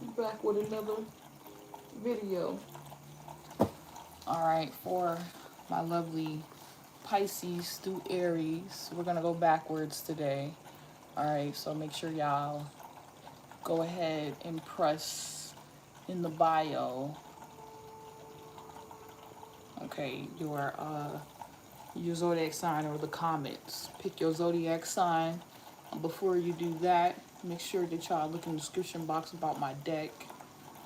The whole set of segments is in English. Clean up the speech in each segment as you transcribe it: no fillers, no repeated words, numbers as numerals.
Back with another video. Alright, for my lovely Pisces through Aries, we're going to go backwards today. Alright, so make sure y'all go ahead and press in the bio, okay, your zodiac sign or the comments. Pick your zodiac sign. Before you do that, make sure that y'all look in the description box about my deck.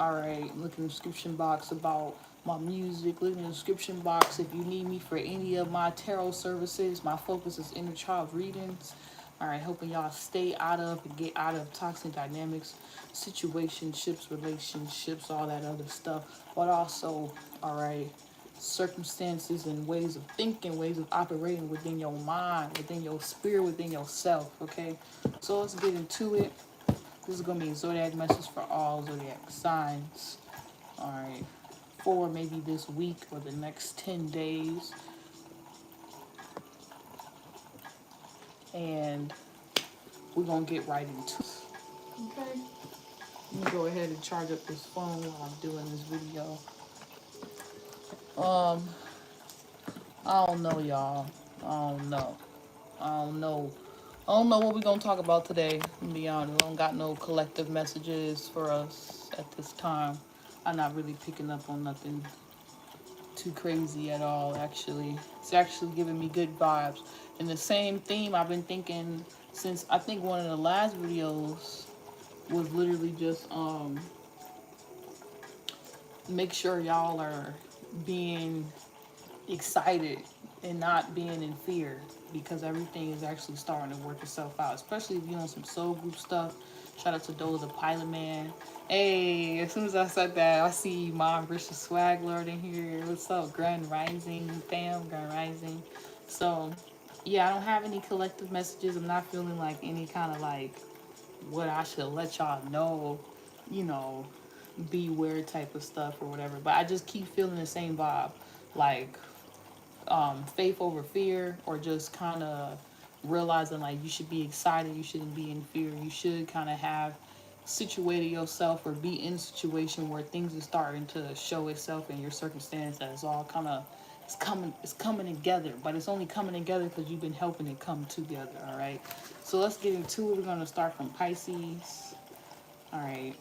Alright, look in the description box about my music. Look in the description box if you need me for any of my tarot services. My focus is inner child readings. Alright, hoping y'all stay out of and get out of toxic dynamics, situationships, relationships, all that other stuff. But also, alright, circumstances and ways of thinking, ways of operating within your mind, within your spirit, within yourself, okay? So let's get into it. This is going to be a zodiac message for all zodiac signs. Alright, for maybe this week or the next 10 days. And we're going to get right into it. Okay? Let me go ahead and charge up this phone while I'm doing this video. I don't know, y'all. I don't know. I don't know what we're going to talk about today, to be honest. I don't got no collective messages for us at this time. I'm not really picking up on nothing too crazy at all, actually. It's actually giving me good vibes. And the same theme I've been thinking since, I think one of the last videos was literally just, make sure y'all are being excited and not being in fear, because everything is actually starting to work itself out, especially if you're on some soul group stuff. Shout out to Dola the Pilot Man. Hey, as soon as I said that, I see Mom Richard Swag Lord in here. What's up, Grand Rising fam? Grand Rising. So yeah, I don't have any collective messages. I'm not feeling like any kind of like what I should let y'all know, you know, beware type of stuff or whatever. But I just keep feeling the same vibe, like faith over fear, or just kind of realizing like you should be excited, you shouldn't be in fear. You should kind of have situated yourself or be in a situation where things are starting to show itself in your circumstance, that it's all kind of it's coming together, but it's only coming together because you've been helping it come together. All right, so let's get into it. We're going to start from Pisces. All right,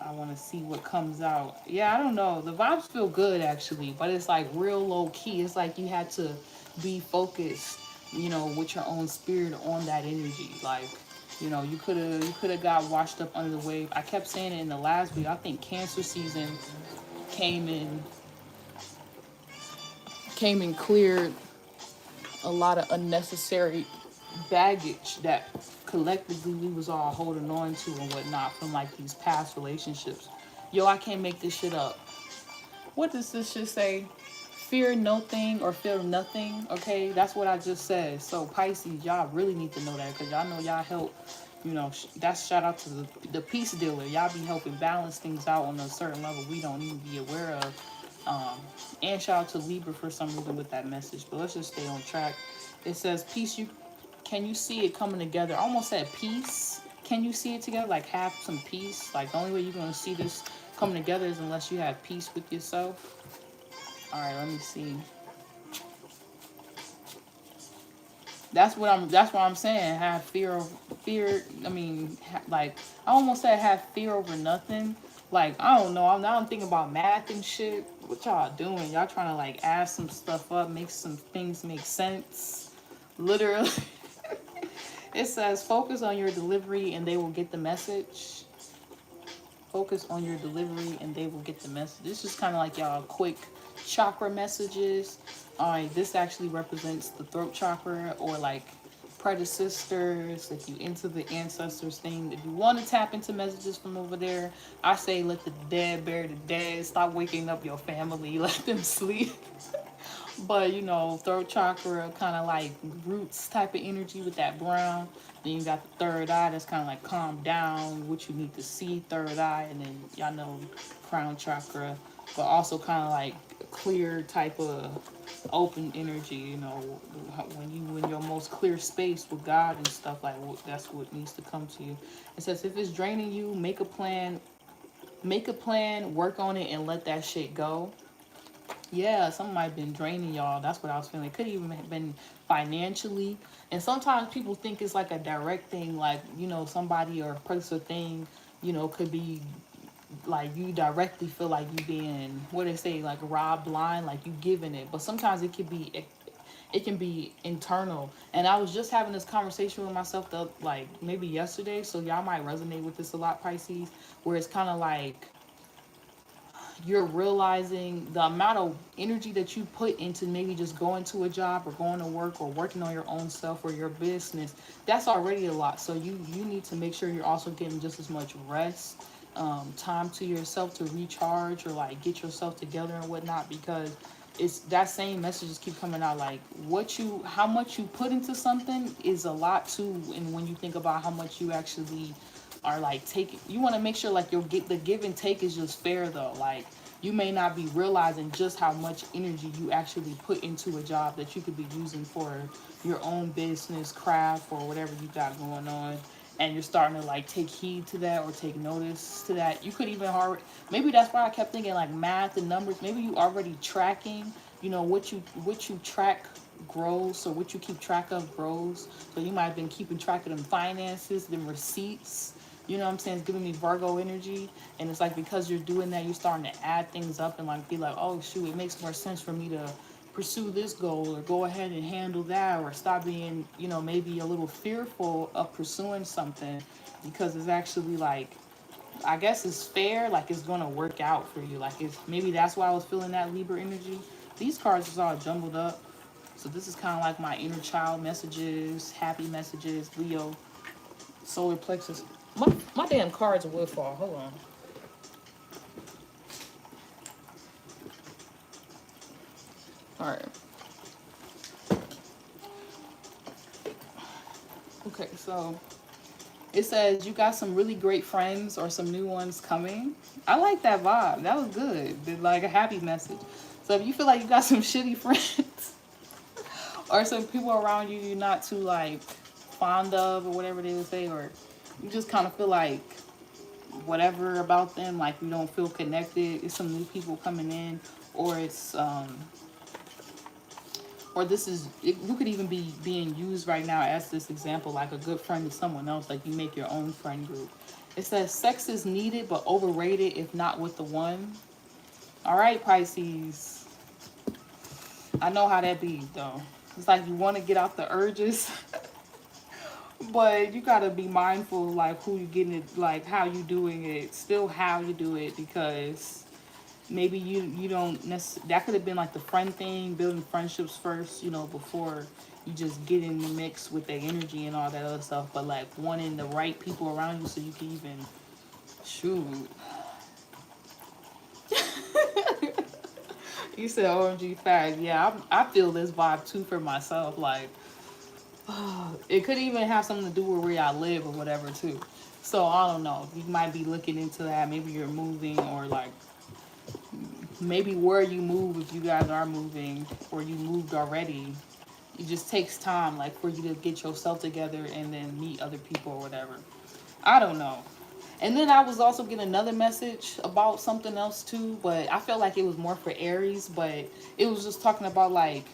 I want to see what comes out. Yeah, I don't know. The vibes feel good actually, but it's like real low key. It's like you had to be focused, you know, with your own spirit on that energy. Like, you know, you could have got washed up under the wave. I kept saying it in the last week. I think Cancer season came in cleared a lot of unnecessary baggage that collectively we was all holding on to and whatnot from like these past relationships. Yo, I can't make this shit up. What does this shit say? Fear no thing or feel nothing. Okay, that's what I just said. So Pisces, y'all really need to know that, because y'all know y'all help. You know, that's shout out to the peace dealer. Y'all be helping balance things out on a certain level we don't even be aware of. And shout out to Libra for some reason with that message. But let's just stay on track. It says peace. Can you see it coming together? I almost said peace. Can you see it together? Like have some peace. Like the only way you're gonna see this coming together is unless you have peace with yourself. All right, let me see. That's what I'm saying. Have fear. I mean, like I almost said have fear over nothing. Like I don't know. I'm thinking about math and shit. What y'all doing? Y'all trying to like add some stuff up, make some things make sense. Literally. It says focus on your delivery and they will get the message. Focus on your delivery and they will get the message. This is kind of like y'all quick chakra messages. Alright, this actually represents the throat chakra, or like predecessors. If you into the ancestors thing, if you want to tap into messages from over there, I say let the dead bury the dead. Stop waking up your family. Let them sleep. But you know, throat chakra kind of like roots type of energy with that brown. Then you got the third eye, that's kind of like calm down, what you need to see, third eye. And then y'all know crown chakra, but also kind of like clear type of open energy, you know, when you in your most clear space with God and stuff, like that's what needs to come to you. It says if it's draining you, make a plan, work on it, and let that shit go. Yeah, something might have been draining y'all. That's what I was feeling. It could even have been financially. And sometimes people think it's like a direct thing, like, you know, somebody or a place or thing, you know, could be like you directly feel like you being, what they say, like robbed blind, like you giving it. But sometimes it can be internal. And I was just having this conversation with myself like maybe yesterday, so y'all might resonate with this a lot, Pisces, where it's kind of like you're realizing the amount of energy that you put into maybe just going to a job or going to work or working on your own self or your business. That's already a lot. So you need to make sure you're also getting just as much rest, time to yourself to recharge or like get yourself together and whatnot, because it's that same messages keep coming out, like how much you put into something is a lot too. And when you think about how much you actually are like taking, you want to make sure like the give and take is just fair though. Like you may not be realizing just how much energy you actually put into a job that you could be using for your own business, craft, or whatever you got going on. And you're starting to like take heed to that or take notice to that. You could even maybe that's why I kept thinking like math and numbers. Maybe you already tracking, you know, what you track grows, so what you keep track of grows. So you might have been keeping track of them finances, them receipts. You know what I'm saying? It's giving me Virgo energy. And it's like because you're doing that, you're starting to add things up and like be like, oh shoot, it makes more sense for me to pursue this goal or go ahead and handle that, or stop being, you know, maybe a little fearful of pursuing something, because it's actually like, I guess it's fair, like it's going to work out for you. Like it's maybe that's why I was feeling that Libra energy. These cards is all jumbled up. So this is kind of like my inner child messages, happy messages, Leo, solar plexus. My damn cards will fall. Hold on. All right. Okay, so it says you got some really great friends or some new ones coming. I like that vibe. That was good. Like a happy message. So if you feel like you got some shitty friends or some people around you you're not too like fond of or whatever they would say, or you just kind of feel like whatever about them, like you don't feel connected, it's some new people coming in, or it's or this is you could even be being used right now as this example, like a good friend to someone else, like you make your own friend group. It says sex is needed but overrated if not with the one. All right, Pisces, I know how that be though. It's like you want to get out the urges but you gotta be mindful like who you getting it, like how you doing it, still how you do it, because maybe you don't necessarily, that could have been like the friend thing, building friendships first, you know, before you just get in the mix with their energy and all that other stuff. But like wanting the right people around you so you can even shoot. You said OMG fact. Yeah, I feel this vibe too for myself. Like it could even have something to do with where I live or whatever too. So I don't know. You might be looking into that. Maybe you're moving, or like maybe where you move, if you guys are moving or you moved already, it just takes time like for you to get yourself together and then meet other people or whatever. I don't know. And then I was also getting another message about something else too, but I felt like it was more for Aries, but it was just talking about like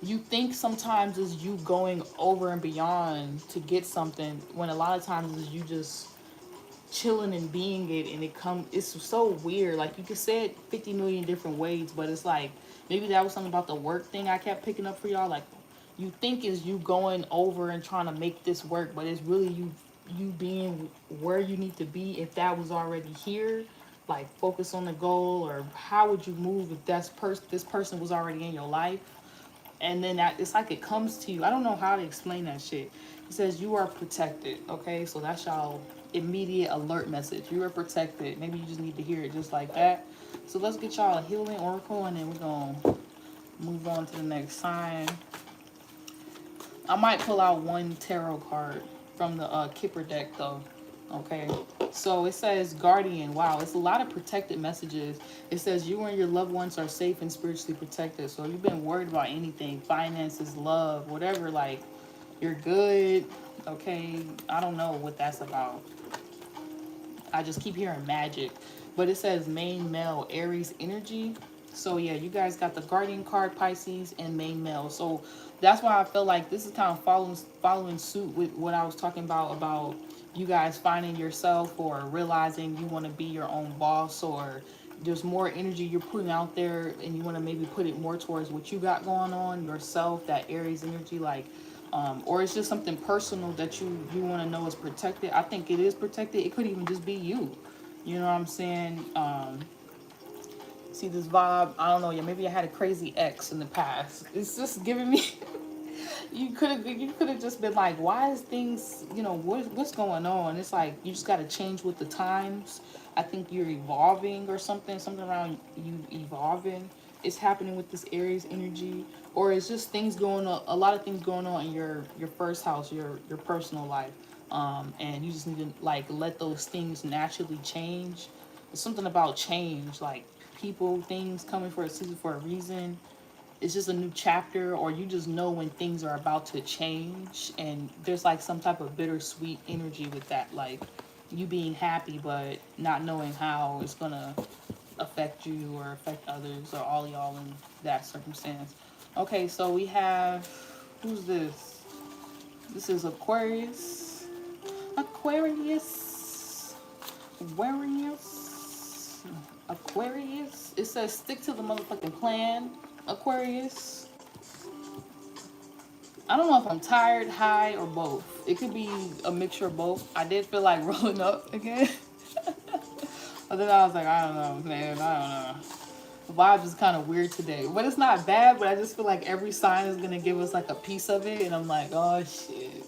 you think sometimes is you going over and beyond to get something, when a lot of times is you just chilling and being it, and it's so weird. Like you could say it 50 million different ways, but it's like maybe that was something about the work thing I kept picking up for y'all. Like you think is you going over and trying to make this work, but it's really you being where you need to be. If that was already here, like focus on the goal, or how would you move if this person was already in your life. And then that it's like it comes to you. I don't know how to explain that shit. It says you are protected. Okay, so that's y'all immediate alert message. You are protected. Maybe you just need to hear it just like that. So let's get y'all a healing oracle, and then we're gonna move on to the next sign. I might pull out one tarot card from the Kipper deck though. Okay. So it says guardian. Wow, it's a lot of protected messages. It says you and your loved ones are safe and spiritually protected. So you've been worried about anything, finances, love, whatever, like you're good. Okay, I don't know what that's about. I just keep hearing magic. But it says main male Aries energy. So yeah, you guys got the guardian card, Pisces, and main male. So that's why I feel like this is kind of following suit with what I was talking about you guys finding yourself or realizing you want to be your own boss, or there's more energy you're putting out there and you want to maybe put it more towards what you got going on yourself, that Aries energy, like or it's just something personal that you want to know is protected. I think it is protected. It could even just be you. You know what I'm saying? See this vibe? I don't know. Yeah, maybe I had a crazy ex in the past. It's just giving me. You could have just been like, why is things? You know what's going on? It's like you just got to change with the times. I think you're evolving or something. Something around you evolving is happening with this Aries energy, or it's just things going on. A lot of things going on in your first house, your personal life, and you just need to like let those things naturally change. It's something about change, like people, things coming for a season for a reason. It's just a new chapter, or you just know when things are about to change, and there's like some type of bittersweet energy with that, like you being happy but not knowing how it's gonna affect you or affect others or all y'all in that circumstance. Okay, so we have, who's this? This is Aquarius. Aquarius. Aquarius. Aquarius. It says stick to the motherfucking plan, Aquarius. I don't know if I'm tired, high, or both. It could be a mixture of both. I did feel like rolling up again. But then I was like, I don't know, man. I don't know. The vibes is kind of weird today. But it's not bad, but I just feel like every sign is going to give us like a piece of it. And I'm like, oh, shit.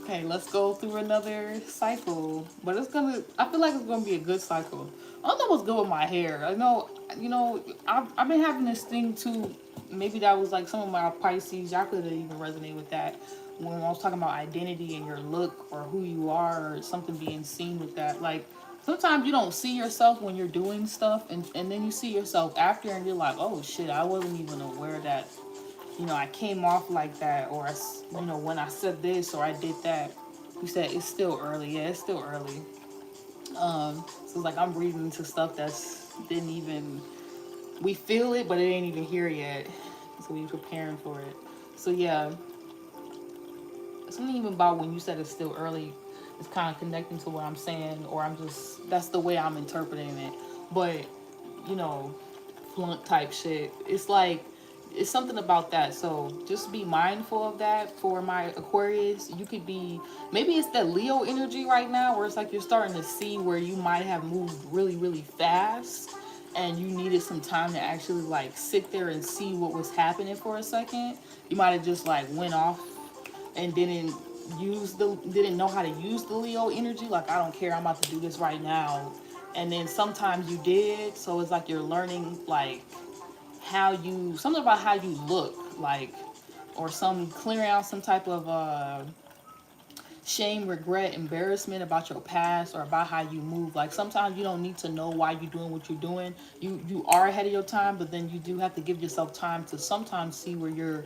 Okay, let's go through another cycle. But it's going to, I feel like it's going to be a good cycle. I don't know what's good with my hair. I know, you know, I've been having this thing too. Maybe that was like some of my Pisces. Y'all could even resonate with that. When I was talking about identity and your look or who you are or something being seen with that. Like, sometimes you don't see yourself when you're doing stuff, and then you see yourself after and you're like, oh shit, I wasn't even aware that, you know, I came off like that, or you know, when I said this or I did that. You said it's still early. Yeah, it's still early. So it's like I'm reading into stuff that's didn't even, we feel it but it ain't even here yet, so we preparing for it. So yeah, something even about when you said it's still early, it's kind of connecting to what I'm saying, or I'm just, that's the way I'm interpreting it. But you know, flunk type shit, it's like, it's something about that. So just be mindful of that for my Aquarius. You could be, maybe it's that Leo energy right now where it's like you're starting to see where you might have moved really really fast and you needed some time to actually like sit there and see what was happening for a second. You might have just like went off and didn't know how to use the Leo energy. Like, I don't care, I'm about to do this right now. And then sometimes you did. So it's like you're learning like how you, something about how you look, like, or some clearing out some type of shame, regret, embarrassment about your past or about how you move. Like, sometimes you don't need to know why you're doing what you're doing. You are ahead of your time, but then you do have to give yourself time to sometimes see where you're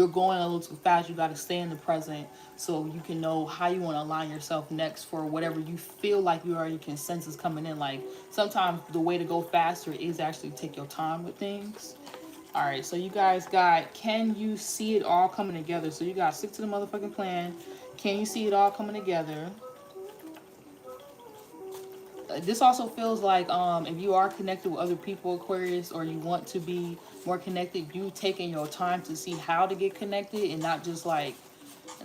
going a little too fast. You got to stay in the present so you can know how you want to align yourself next for whatever you feel like you already consensus coming in. Like, sometimes the way to go faster is actually take your time with things. All right, so you guys got, can you see it all coming together? So you got stick to the motherfucking plan. Can you see it all coming together? This also feels like if you are connected with other people, Aquarius, or you want to be more connected, you taking your time to see how to get connected and not just like,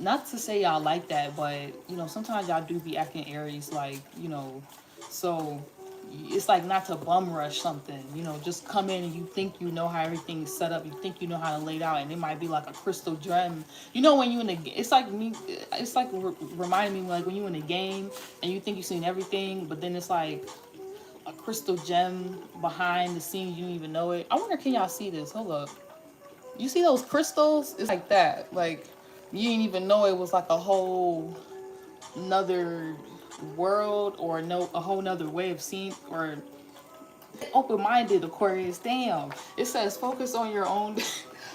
not to say y'all like that, but you know, sometimes y'all do be acting Aries, like, you know, so it's like not to bum rush something, you know, just come in and you think you know how everything's set up, you think you know how to lay it out, and it might be like a crystal gem, you know, when you in a, it's like me, it's like reminding me like when you in a game and you think you've seen everything, but then it's like a crystal gem behind the scenes, you don't even know it. I wonder, can y'all see this? Hold up, you see those crystals? It's like that, like you didn't even know it was like a whole another world or know a whole nother way of seeing, or open-minded Aquarius. Damn. It says focus on your own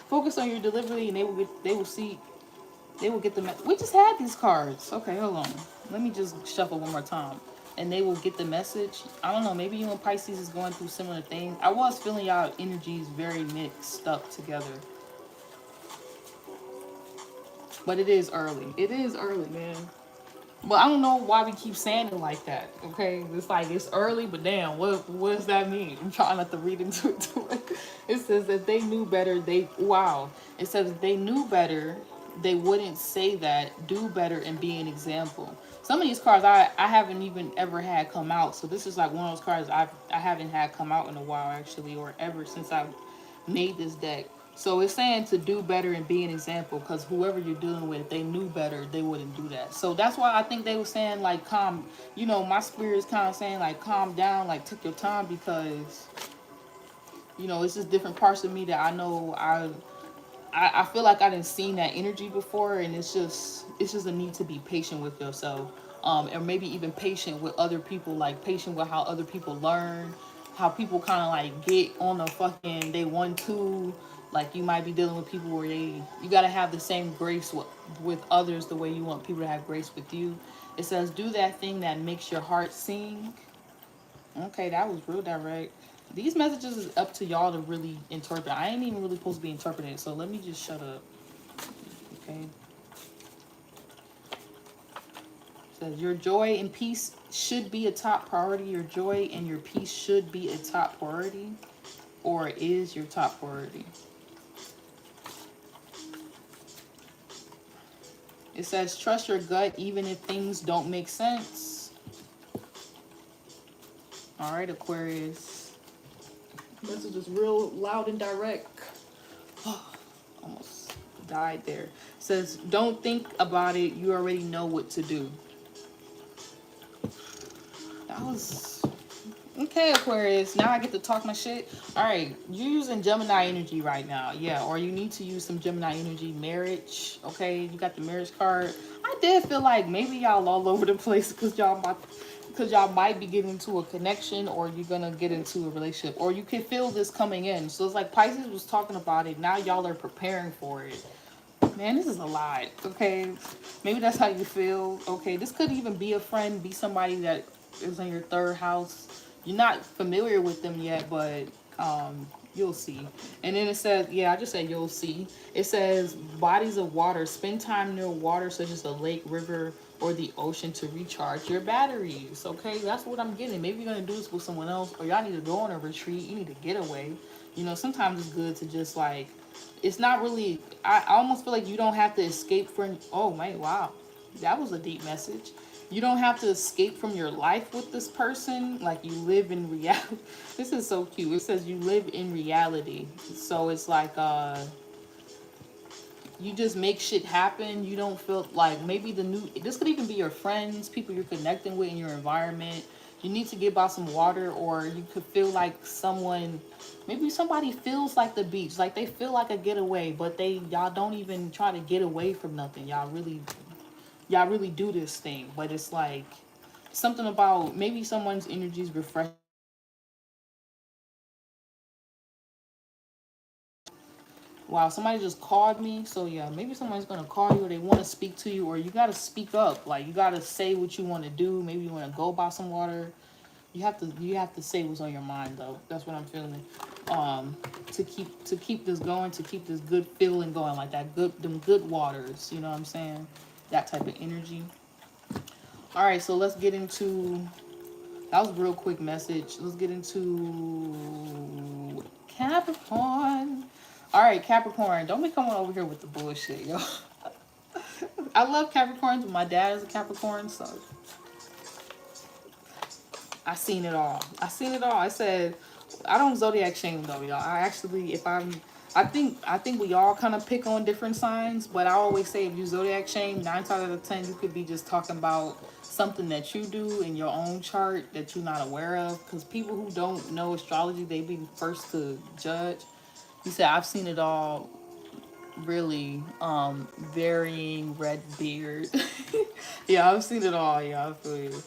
focus on your delivery, and they will get the we just had these cards. Okay, hold on. Let me just shuffle one more time. And they will get the message. I don't know, maybe you and Pisces is going through similar things. I was feeling y'all energies very mixed up together. But it is early. It is early, man. But I don't know why we keep saying it like that. Okay, it's like it's early, but damn, what does that mean? I'm trying not to read into it too much. It says that they knew better. It says if they knew better, they wouldn't say that. Do better and be an example. Some of these cards I haven't even ever had come out. So this is like one of those cards I haven't had come out in a while actually, or ever since I made this deck. So it's saying to do better and be an example, because whoever you're dealing with, if they knew better, they wouldn't do that. So that's why I think they were saying like calm, my spirit is kind of saying like calm down, like take your time, because it's just different parts of me that I know I feel like I didn't seen that energy before, and it's just a need to be patient with yourself, or maybe even patient with other people, like patient with how other people learn, how people kind of like get on the fucking day 1-2. Like you might be dealing with people where you gotta have the same grace with others the way you want people to have grace with you. It says do that thing that makes your heart sing. Okay, that was real direct. These messages is up to y'all to really interpret. I ain't even really supposed to be interpreting it, so let me just shut up. Okay. It says your joy and peace should be a top priority. Your joy and your peace should be a top priority, or is your top priority. It says trust your gut even if things don't make sense. All right, Aquarius. Message is real loud and direct. Almost died there. It says don't think about it. You already know what to do. That was okay, Aquarius. Now I get to talk my shit. All right, you're using Gemini energy right now, yeah, or you need to use some Gemini energy. Marriage, okay? You got the marriage card. I did feel like maybe y'all all over the place because y'all might be getting into a connection, or you're gonna get into a relationship, or you can feel this coming in. So it's like Pisces was talking about it. Now y'all are preparing for it. Man, this is a lot. Okay, maybe that's how you feel. Okay, this could even be a friend, be somebody that is in your third house. You're not familiar with them yet, but you'll see. And then it says, yeah, I just said you'll see. It says bodies of water. Spend time near water, such as a lake, river, or the ocean, to recharge your batteries. Okay, that's what I'm getting. Maybe you're gonna do this with someone else, or y'all need to go on a retreat. You need to get away. Sometimes it's good to just like. It's not really. I almost feel like you don't have to escape from. Oh my, wow, that was a deep message. You don't have to escape from your life with this person. Like you live in reality. This is so cute. It says you live in reality. So it's like you just make shit happen. You don't feel like maybe this could even be your friends, people you're connecting with in your environment. You need to get by some water, or you could feel like maybe somebody feels like the beach, like they feel like a getaway, but y'all don't even try to get away from nothing. Y'all really do this thing, but it's like something about maybe someone's energy is refreshing. Wow, somebody just called me. So yeah, maybe someone's gonna call you, or they want to speak to you, or you gotta speak up. Like you gotta say what you want to do. Maybe you want to go buy some water. You have to say what's on your mind though. That's what I'm feeling. To keep this going, to keep this good feeling going, like them good waters. You know what I'm saying? That type of energy. All right, so let's get into. That was a real quick message. Let's get into Capricorn. All right, Capricorn, don't be coming over here with the bullshit, yo. I love Capricorns, but my dad is a Capricorn, so I seen it all. I said, I don't zodiac shame though, y'all. I think we all kind of pick on different signs, but I always say if you zodiac shame, 9 times out of 10, you could be just talking about something that you do in your own chart that you're not aware of. Because people who don't know astrology, they be the first to judge. He said, I've seen it all. Really varying red beard. Yeah, I've seen it all. Yeah, I feel you.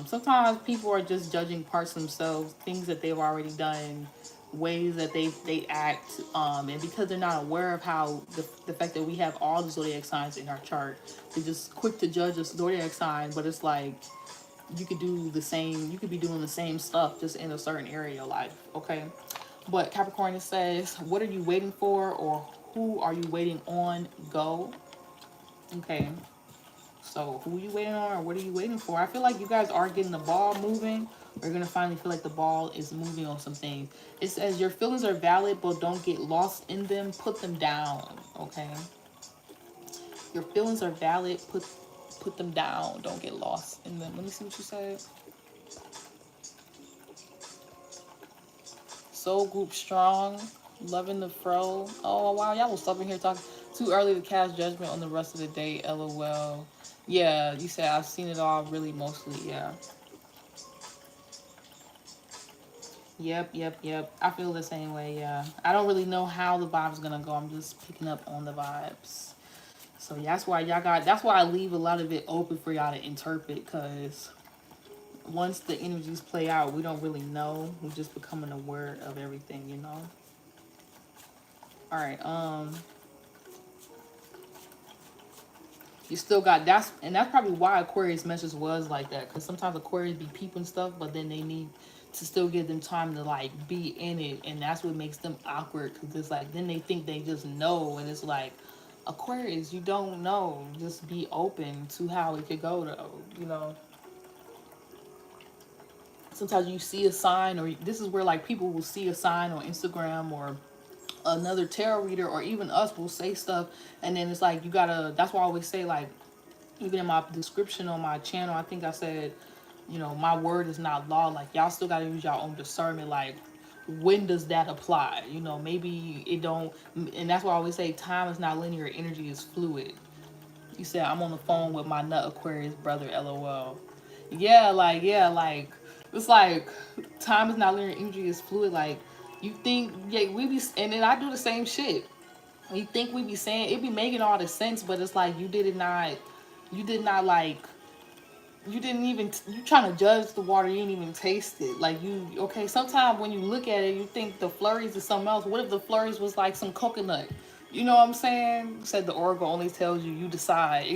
Sometimes people are just judging parts of themselves, things that they've already done, ways that they act, and because they're not aware of how the fact that we have all the zodiac signs in our chart, they're just quick to judge a zodiac sign. But it's like you could do the same, you could be doing the same stuff just in a certain area of life. Okay, but Capricorn, it says, what are you waiting for, or who are you waiting on? Go. Okay, so who are you waiting on, or what are you waiting for? I feel like you guys are getting the ball moving. We're going to finally feel like the ball is moving on some things. It says your feelings are valid, but don't get lost in them. Put them down, okay? Your feelings are valid. Put them down. Don't get lost in them. Let me see what you said. Soul group strong. Loving the fro. Oh, wow. Y'all was up in here talking. Too early to cast judgment on the rest of the day. LOL. Yeah, you said I've seen it all really mostly. Yeah. Yep. I feel the same way, yeah. I don't really know how the vibe's gonna go. I'm just picking up on the vibes. So yeah, that's why I leave a lot of it open for y'all to interpret, because once the energies play out, we don't really know. We're just becoming aware of everything, you know? Alright, you still got that's probably why Aquarius message was like that, because sometimes Aquarius be peeping stuff, but then they need to still give them time to like be in it, and that's what makes them awkward, because it's like then they think they just know, and it's like, Aquarius, you don't know, just be open to how it could go, though, you know? Sometimes you see a sign, or this is where like people will see a sign on Instagram, or another tarot reader, or even us will say stuff, and then it's like you gotta, that's why I always say, like, even in my description on my channel, I think I said, you know, my word is not law. Like, y'all still gotta use y'all own discernment. Like, when does that apply? You know, maybe it don't. And that's why I always say time is not linear, energy is fluid. You said I'm on the phone with my nut Aquarius brother, LOL. Yeah, like it's like time is not linear, energy is fluid. Like, you think, yeah, we be, and then I do the same shit. You think we be saying, it be making all the sense, but it's like you did not like, you didn't even, you trying to judge the water, you didn't even taste it. Like, you, okay, sometimes when you look at it, you think the flurries is something else. What if the flurries was like some coconut? You know what I'm saying? Said the oracle only tells you, you decide.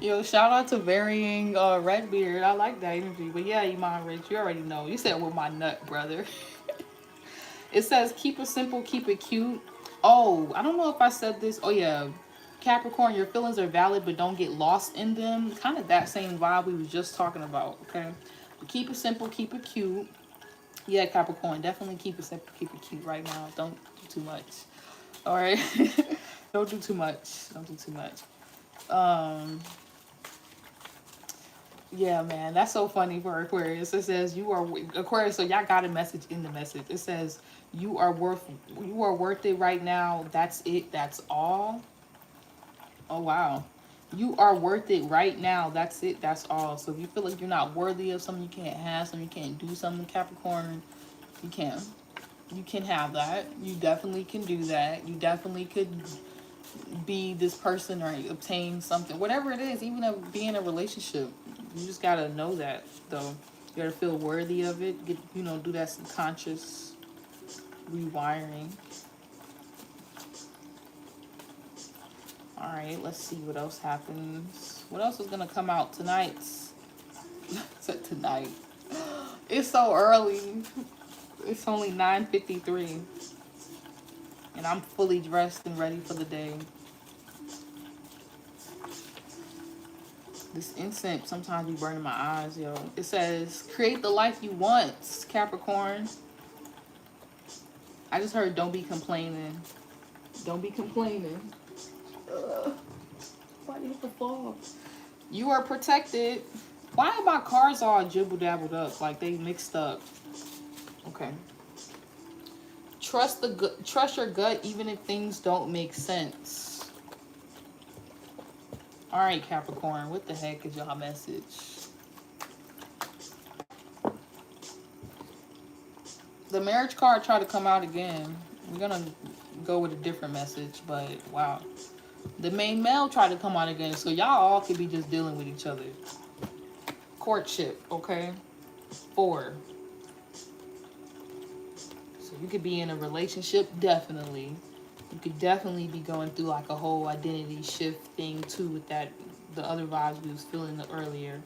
Yo, shout out to Varying Redbeard. I like that energy. But yeah, Iman Rich, you already know. You said with my nut, brother. It says, keep it simple, keep it cute. Oh, I don't know if I said this. Oh, yeah. Capricorn, your feelings are valid, but don't get lost in them. Kind of that same vibe we was just talking about, okay? But keep it simple, keep it cute. Yeah, Capricorn, definitely keep it simple, keep it cute right now. Don't do too much. All right? Don't do too much. Don't do too much. Yeah, man, that's so funny for Aquarius. It says you are Aquarius, so y'all got a message in the message. It says you are worth it right now. That's it. That's all. Oh wow. You are worth it right now. That's it. That's all. So if you feel like you're not worthy of something, you can't have something, you can't do something, Capricorn, you can. You can have that. You definitely can do that. You definitely could be this person or obtain something, whatever it is, even be in a relationship. You just gotta know that, though. You gotta feel worthy of it. Get, you know, do that subconscious rewiring. All right, let's see what else happens. What else is gonna come out tonight? Tonight. It's so early. It's only 9:53, and I'm fully dressed and ready for the day. This incense sometimes be burning my eyes, yo. It says, create the life you want, Capricorn. I just heard, don't be complaining. Don't be complaining. Why do you have to fall? You are protected. Why are my cards all jibble-dabbled up? Like they mixed up. Okay. Trust your gut even if things don't make sense. All right, Capricorn, what the heck is y'all message? The marriage card tried to come out again. We're gonna go with a different message, but wow. The main male tried to come out again, so y'all all could be just dealing with each other. courtship, okay? 4. So you could be in a relationship, definitely. You could definitely be going through like a whole identity shift thing too with that, the other vibes we was feeling earlier.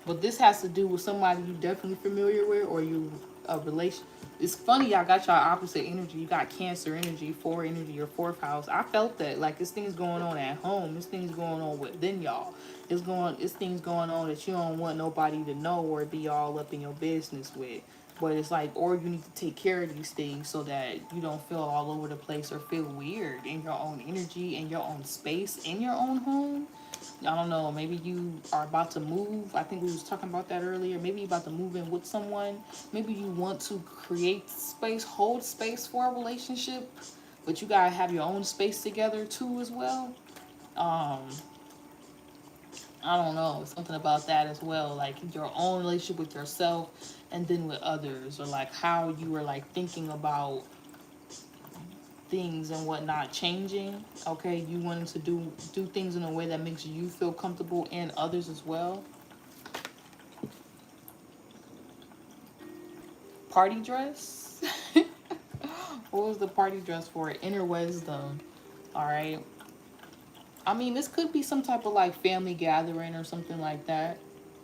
But this has to do with somebody you definitely familiar with, or you a relation. It's funny y'all got y'all opposite energy. You got Cancer energy, 4 energy, your 4th house. I felt that like this thing's going on at home. This thing's going on within y'all. It's things going on that you don't want nobody to know or be all up in your business with. But it's like, or you need to take care of these things so that you don't feel all over the place or feel weird in your own energy, in your own space, in your own home. I don't know, maybe you are about to move. I think we was talking about that earlier. Maybe you're about to move in with someone. Maybe you want to create space, hold space for a relationship, but you gotta have your own space together too as well. I don't know, something about that as well, like your own relationship with yourself and then with others, or like how you were like thinking about things and whatnot changing. Okay, you wanting to do things in a way that makes you feel comfortable and others as well. Party dress. What was the party dress for? Inner wisdom. All right, I mean, this could be some type of like family gathering or something like that,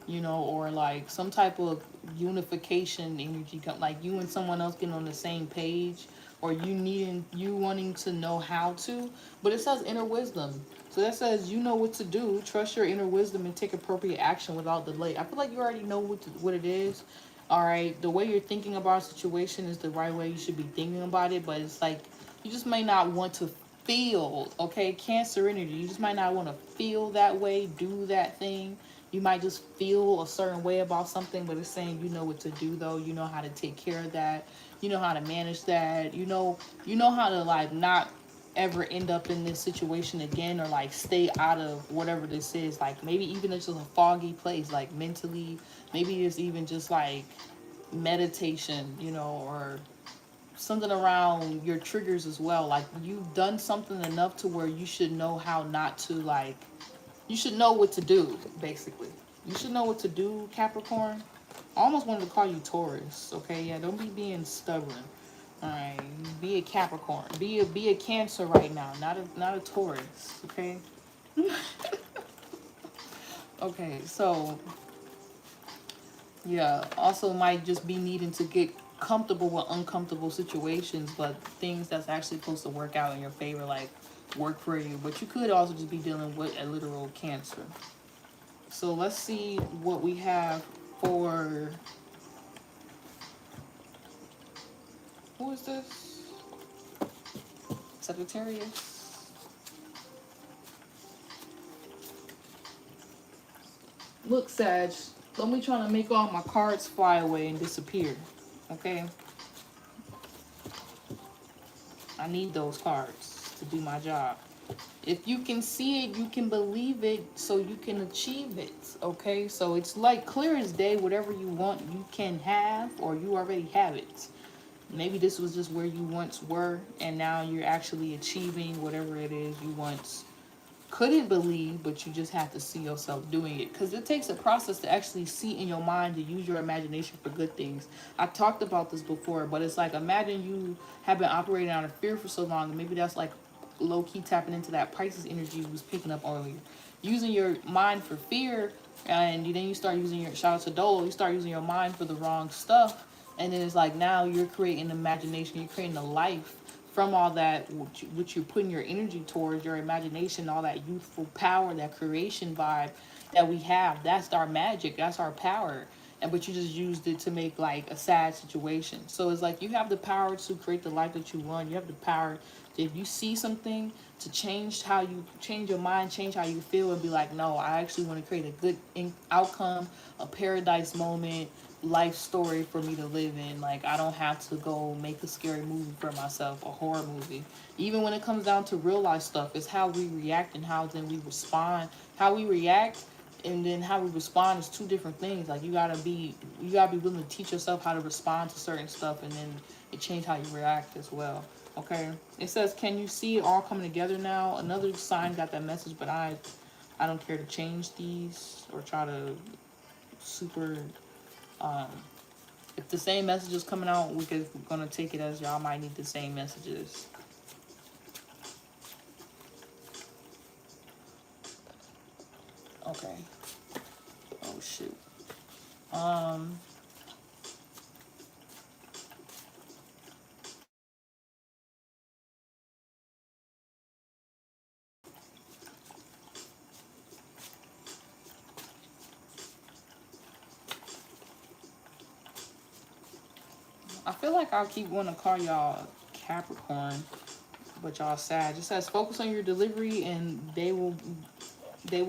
you know, or like some type of unification energy, like you and someone else getting on the same page, or you wanting to know how to. But it says inner wisdom, so that says you know what to do. Trust your inner wisdom and take appropriate action without delay. I feel like you already know what it is. All right, the way you're thinking about a situation is the right way you should be thinking about it, but it's like you just may not want to feel, okay, Cancer energy, you just might not want to feel that way, do that thing. You might just feel a certain way about something, but it's saying you know what to do though. You know how to take care of that. You know how to manage that. You know how to like not ever end up in this situation again, or like stay out of whatever this is. Like maybe even it's just a foggy place, like mentally. Maybe it's even just like meditation, you know, or something around your triggers as well. Like you've done something enough to where you should know how not to, like, you should know what to do, basically. You should know what to do, Capricorn. I almost wanted to call you Taurus, okay? Yeah, don't be being stubborn. All right, be a Capricorn. Be a Cancer right now, not a Taurus, okay? Okay, so yeah, also might just be needing to get comfortable with uncomfortable situations, but things that's actually supposed to work out in your favor, like work for you. But you could also just be dealing with a literal Cancer. So let's see what we have for, who is this? Sagittarius. Look, Sag, don't be trying to make all my cards fly away and disappear, okay? I need those cards to do my job. If you can see it, you can believe it, so you can achieve it, okay? So it's like clear as day, whatever you want, you can have, or you already have it. Maybe this was just where you once were, and now you're actually achieving whatever it is you once couldn't believe, but you just have to see yourself doing it, because it takes a process to actually see in your mind, to use your imagination for good things. I talked about this before, but it's like, imagine you have been operating out of fear for so long, and maybe that's like low-key tapping into that Pisces energy you was picking up earlier, using your mind for fear, and then you start using your, shout out to Dolo, you start using your mind for the wrong stuff, and then it's like now you're creating imagination, you're creating a life from all that which you're putting your energy towards, your imagination, all that youthful power, that creation vibe that we have. That's our magic, that's our power. And but you just used it to make like a sad situation. So it's like you have the power to create the life that you want. You have the power to, if you see something, to change how you change your mind, change how you feel, and be like, no, I actually want to create a good outcome, a paradise moment, life story for me to live in. Like I don't have to go make a scary movie for myself, a horror movie. Even when it comes down to real life stuff, it's how we react and how then we respond. How we react and then how we respond is two different things. Like you gotta be willing to teach yourself how to respond to certain stuff, and then it change how you react as well. Okay, it says, can you see it all coming together now? Another sign got that message, but I don't care to change these or try to super, if the same message is coming out, we're gonna take it as y'all might need the same messages. Okay. Oh shoot. I feel like I'll keep wanting to call y'all Capricorn, but y'all Sag. It says focus on your delivery and they will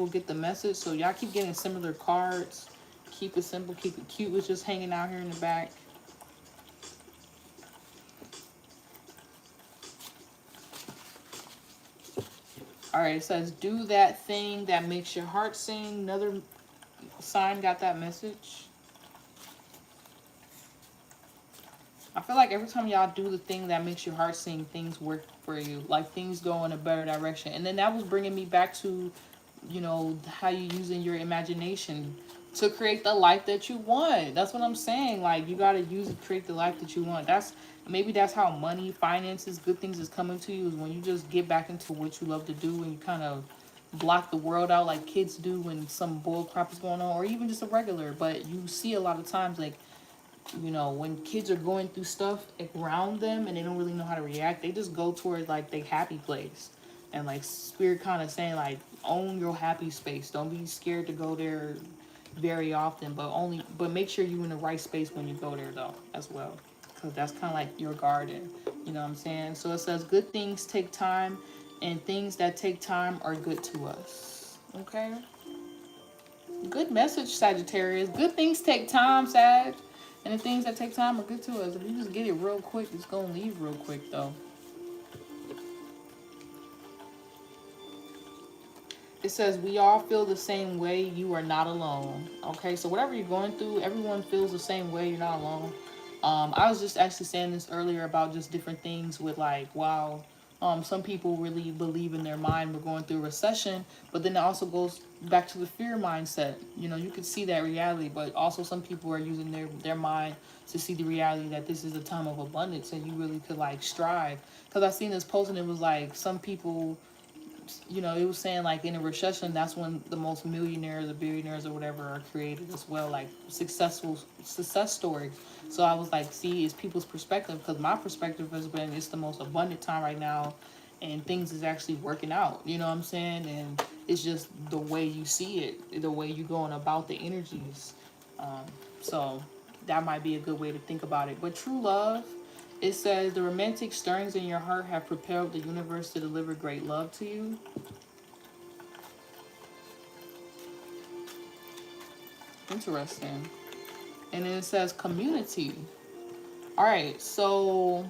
get the message. So y'all keep getting similar cards. Keep it simple, keep it cute. It's just hanging out here in the back. All right, it says do that thing that makes your heart sing. Another sign got that message. I feel like every time y'all do the thing that makes your heart sing, things work for you. Like things go in a better direction. And then that was bringing me back to, you know, how you using your imagination to create the life that you want. That's what I'm saying. Like you got to use it to create the life that you want. Maybe that's how money, finances, good things is coming to you, is when you just get back into what you love to do and you kind of block the world out like kids do when some bull crap is going on, or even just a regular. But you see a lot of times, like, you know, when kids are going through stuff around them and they don't really know how to react, they just go towards like their happy place. And like spirit kind of saying like, own your happy space. Don't be scared to go there very often, but make sure you're in the right space when you go there though as well, because that's kind of like your garden, you know what I'm saying? So it says good things take time and things that take time are good to us. Okay, good message, Sagittarius. Good things take time, Sag. And the things that take time are good to us. If you just get it real quick, it's going to leave real quick, though. It says, we all feel the same way. You are not alone. Okay, so whatever you're going through, everyone feels the same way. You're not alone. I was just actually saying this earlier about just different things with like, wow, some people really believe in their mind we're going through a recession, but then it also goes back to the fear mindset. You know, you could see that reality, but also some people are using their mind to see the reality that this is a time of abundance and you really could like strive. Because I seen this post and it was like some people, you know, it was saying like in a recession, that's when the most millionaires or billionaires or whatever are created as well, like success stories. So I was like, see, it's people's perspective, because my perspective has been it's the most abundant time right now and things is actually working out, you know what I'm saying? And it's just the way you see it, the way you going about the energies. So that might be a good way to think about it. But true love, it says the romantic stirrings in your heart have propelled the universe to deliver great love to you. Interesting. And then it says community. All right, so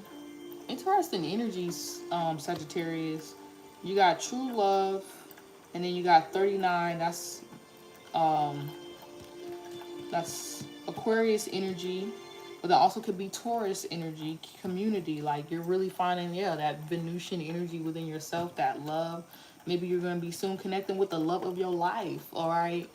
interesting energies, Sagittarius. You got true love, and then you got 39. That's Aquarius energy, but that also could be Taurus energy, community. Like you're really finding, yeah, that Venusian energy within yourself, that love. Maybe you're going to be soon connecting with the love of your life. All right.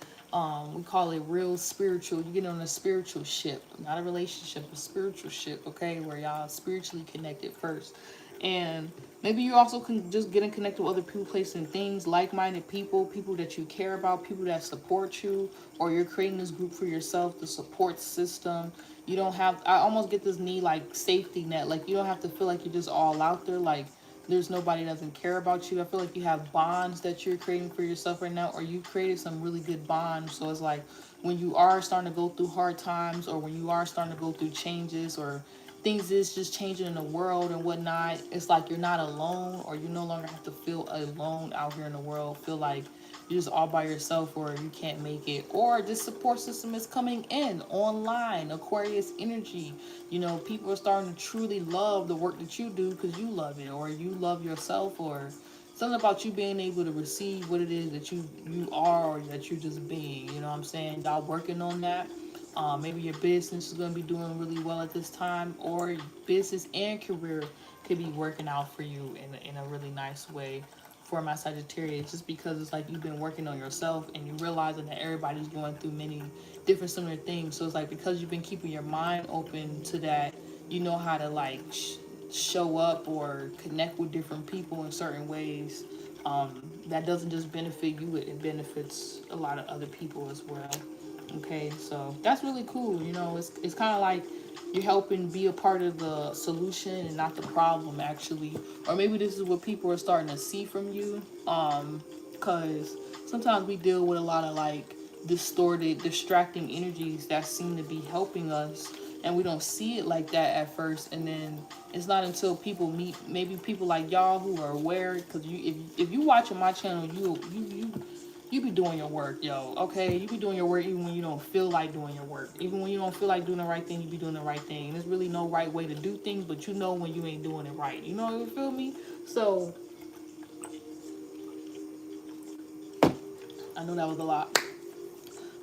We call it real spiritual. You get on a spiritual ship, not a relationship, a spiritual ship. Okay, where y'all spiritually connected first. And maybe you also can just getting connected with other people, places, and things, like-minded people, people that you care about, people that support you, or you're creating this group for yourself, the support system. You don't have, I almost get this need like safety net. Like you don't have to feel like you're just all out there. Like there's nobody that doesn't care about you. I feel like you have bonds that you're creating for yourself right now, or you created some really good bonds. So it's like when you are starting to go through hard times, or when you are starting to go through changes, or things is just changing in the world and whatnot, it's like you're not alone, or you no longer have to feel alone out here in the world, feel like you're just all by yourself or you can't make it, or this support system is coming in online. Aquarius energy, you know, people are starting to truly love the work that you do because you love it, or you love yourself, or something about you being able to receive what it is that you are, or that you're just being, you know what I'm saying? Y'all working on that. Maybe your business is going to be doing really well at this time, or your business and career could be working out for you in a really nice way for my Sagittarius, just because it's like you've been working on yourself and you realizing that everybody's going through different similar things. So it's like, because you've been keeping your mind open to that, you know how to like show up or connect with different people in certain ways. That doesn't just benefit you, it benefits a lot of other people as well. Okay, so that's really cool. You know, it's kind of like you're helping be a part of the solution and not the problem, actually. Or maybe this is what people are starting to see from you. Because sometimes we deal with a lot of like distorted, distracting energies that seem to be helping us, and we don't see it like that at first. And then it's not until people meet maybe people like y'all who are aware. Because if you watching my channel, you be doing your work, yo. Okay, you be doing your work even when you don't feel like doing your work. Even when you don't feel like doing the right thing, you be doing the right thing. And there's really no right way to do things, but you know when you ain't doing it right. You know, you feel me? So I know that was a lot.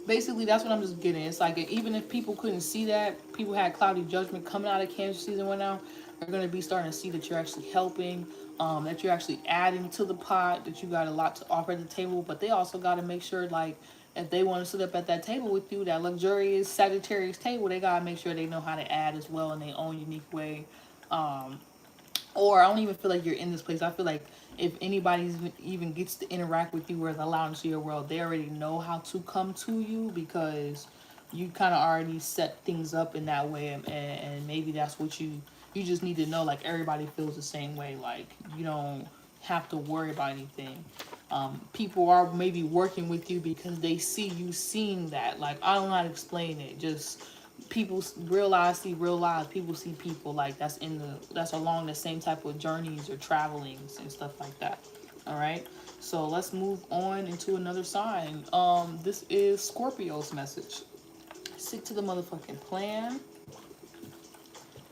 Basically, that's what I'm just getting. It's like, even if people couldn't see that, people had cloudy judgment coming out of Cancer season right now, they're going to be starting to see that you're actually helping, that you're actually adding to the pot, that you got a lot to offer at the table. But they also got to make sure, like, if they want to sit up at that table with you, that luxurious Sagittarius table, they got to make sure they know how to add as well in their own unique way. Or I don't even feel like you're in this place. I feel like if anybody even gets to interact with you or is allowed into your world, they already know how to come to you, because you kind of already set things up in that way. And maybe that's what you just need to know. Like, everybody feels the same way. Like, you don't have to worry about anything. People are maybe working with you because they see you seeing that. Like, I don't know how to explain it. Just people, real eyes see real eyes. People see people. Like, that's along the same type of journeys or travelings and stuff like that. All right, so let's move on into another sign. This is Scorpio's message. Stick to the motherfucking plan.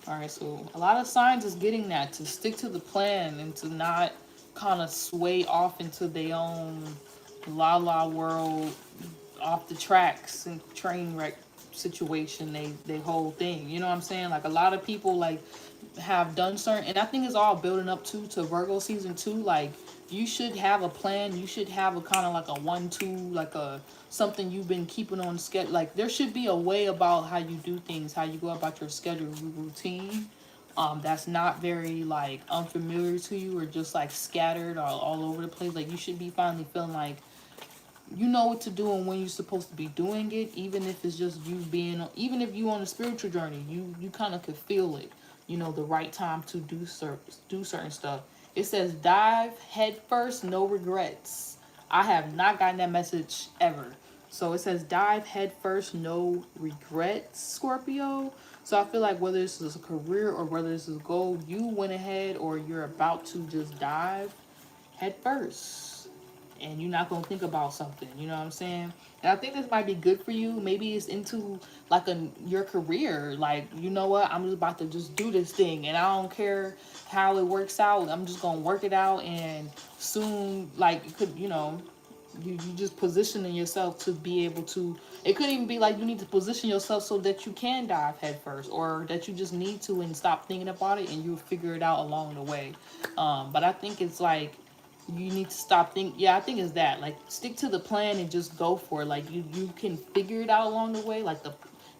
All right, so a lot of signs is getting that, to stick to the plan and to not kind of sway off into their own la la world, off the tracks and train wreck situation, they whole thing. You know what I'm saying? Like, a lot of people like have done certain, and I think it's all building up to Virgo season 2. Like, you should have a plan. You should have a kind of like a 1-2, like a something you've been keeping on schedule. Like, there should be a way about how you do things, how you go about your schedule, routine. That's not very like unfamiliar to you, or just like scattered or all over the place. Like, you should be finally feeling like you know what to do and when you're supposed to be doing it, even if it's just you being, even if you on a spiritual journey, you kind of could feel it, you know, the right time to do certain stuff. It says dive head first, no regrets. I have not gotten that message ever. So it says dive head first, no regrets, Scorpio. So I feel like whether this is a career or whether this is a goal, you went ahead or you're about to just dive head first. And you're not going to think about something, you know what I'm saying? And I think this might be good for you. Maybe it's into like your career. Like, you know what? I'm just about to just do this thing, and I don't care how it works out. I'm just going to work it out, and soon, like, it could, you know, you just positioning yourself to be able to, it could even be like you need to position yourself so that you can dive head first, or that you just need to and stop thinking about it and you'll figure it out along the way. But I think it's like, you need to stop thinking. Yeah, I think it's that. Like, stick to the plan and just go for it. Like, you can figure it out along the way. Like,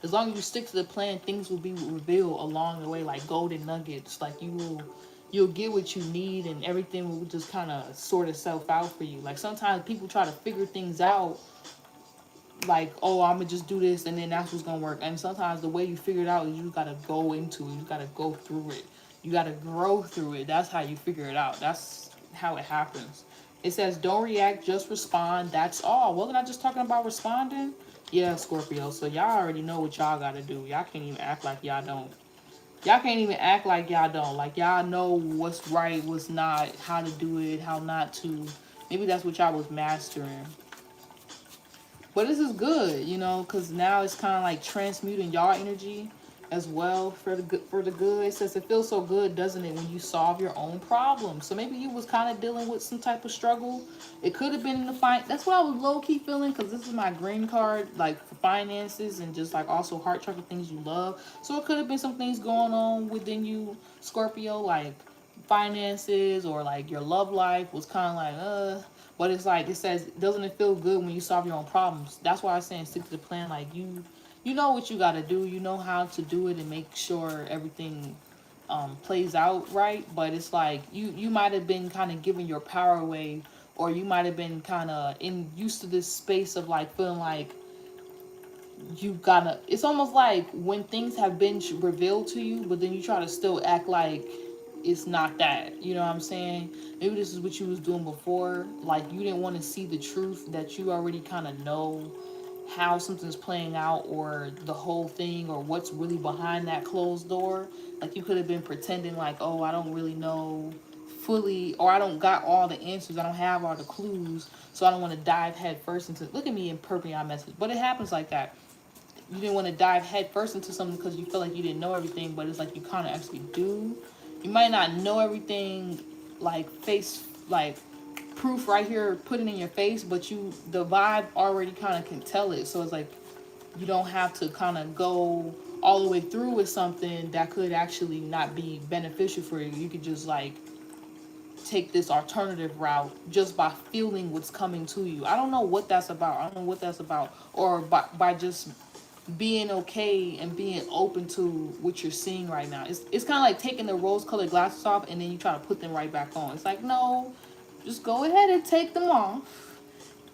as long as you stick to the plan, things will be revealed along the way, like golden nuggets. Like, you'll get what you need, and everything will just kind of sort itself out for you. Like, sometimes people try to figure things out, like, oh, I'm gonna just do this and then that's what's gonna work. And sometimes the way you figure it out is you gotta go into it. You gotta go through it. You gotta grow through it. That's how you figure it out. That's how it happens. It says don't react, just respond. That's all. Wasn't I just talking about responding? Yeah, Scorpio. So y'all already know what y'all gotta do. Y'all can't even act like y'all don't. Y'all can't even act like y'all don't. Like, y'all know what's right, what's not, how to do it, how not to. Maybe that's what y'all was mastering. But this is good, you know, because now it's kind of like transmuting y'all energy as well for the good. For the good, it says it feels so good, doesn't it, when you solve your own problems? So maybe you was kind of dealing with some type of struggle. It could have been in the fight. That's what I was low key feeling, because this is my green card, like for finances and just like also heart chakra, things you love. So it could have been some things going on within you, Scorpio, like finances or like your love life was kind of like But it's like, it says, doesn't it feel good when you solve your own problems? That's why I'm saying stick to the plan. Like, you know what you got to do. You know how to do it and make sure everything plays out right. But it's like, you might have been kind of giving your power away, or you might have been kind of used to this space of like feeling like you gotta, it's almost like when things have been revealed to you, but then you try to still act like it's not that, you know what I'm saying? Maybe this is what you was doing before, like you didn't want to see the truth that you already kind of know how something's playing out, or the whole thing, or what's really behind that closed door. Like you could have been pretending like, oh, I don't really know fully, or I don't got all the answers, I don't have all the clues, so I don't want to dive head first into, look at me interpreting our message. But it happens like that. You didn't want to dive head first into something because you feel like you didn't know everything, but it's like you kind of actually do. You might not know everything, like face, like proof right here, put it in your face, but the vibe already kind of can tell it. So it's like you don't have to kind of go all the way through with something that could actually not be beneficial for you. You could just like take this alternative route just by feeling what's coming to you. I don't know what that's about. I don't know what that's about. Or by just being okay and being open to what you're seeing right now. It's kind of like taking the rose-colored glasses off and then you try to put them right back on. It's like, no, just go ahead and take them off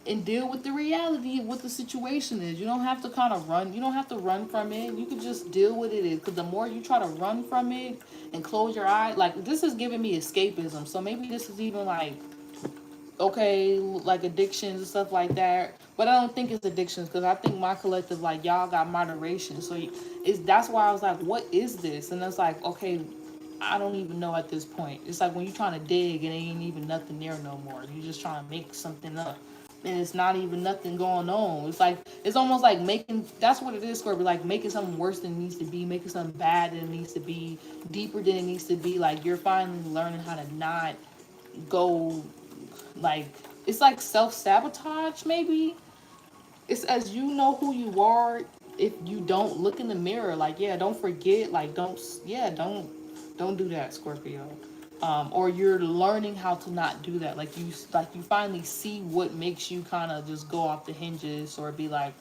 and deal with the reality of what the situation is. You don't have to kind of run. You don't have to run from it. You can just deal with it. Because the more you try to run from it and close your eye, like this is giving me escapism. So maybe this is even like, okay, like addictions and stuff like that. But I don't think it's addictions, because I think my collective, like, y'all got moderation. So that's why I was like, what is this? And it's like, okay, I don't even know at this point. It's like when you're trying to dig and ain't even nothing there no more. You're just trying to make something up. And it's not even nothing going on. It's like, it's almost like making, that's what it is, Scorpio, like making something worse than it needs to be, making something bad than it needs to be, deeper than it needs to be. Like, you're finally learning how to not go, like, it's like self-sabotage, maybe. It's as you know who you are. If you don't look in the mirror, like, yeah, don't forget, like, don't do that, Scorpio. Or you're learning how to not do that. Like you finally see what makes you kind of just go off the hinges, or be like,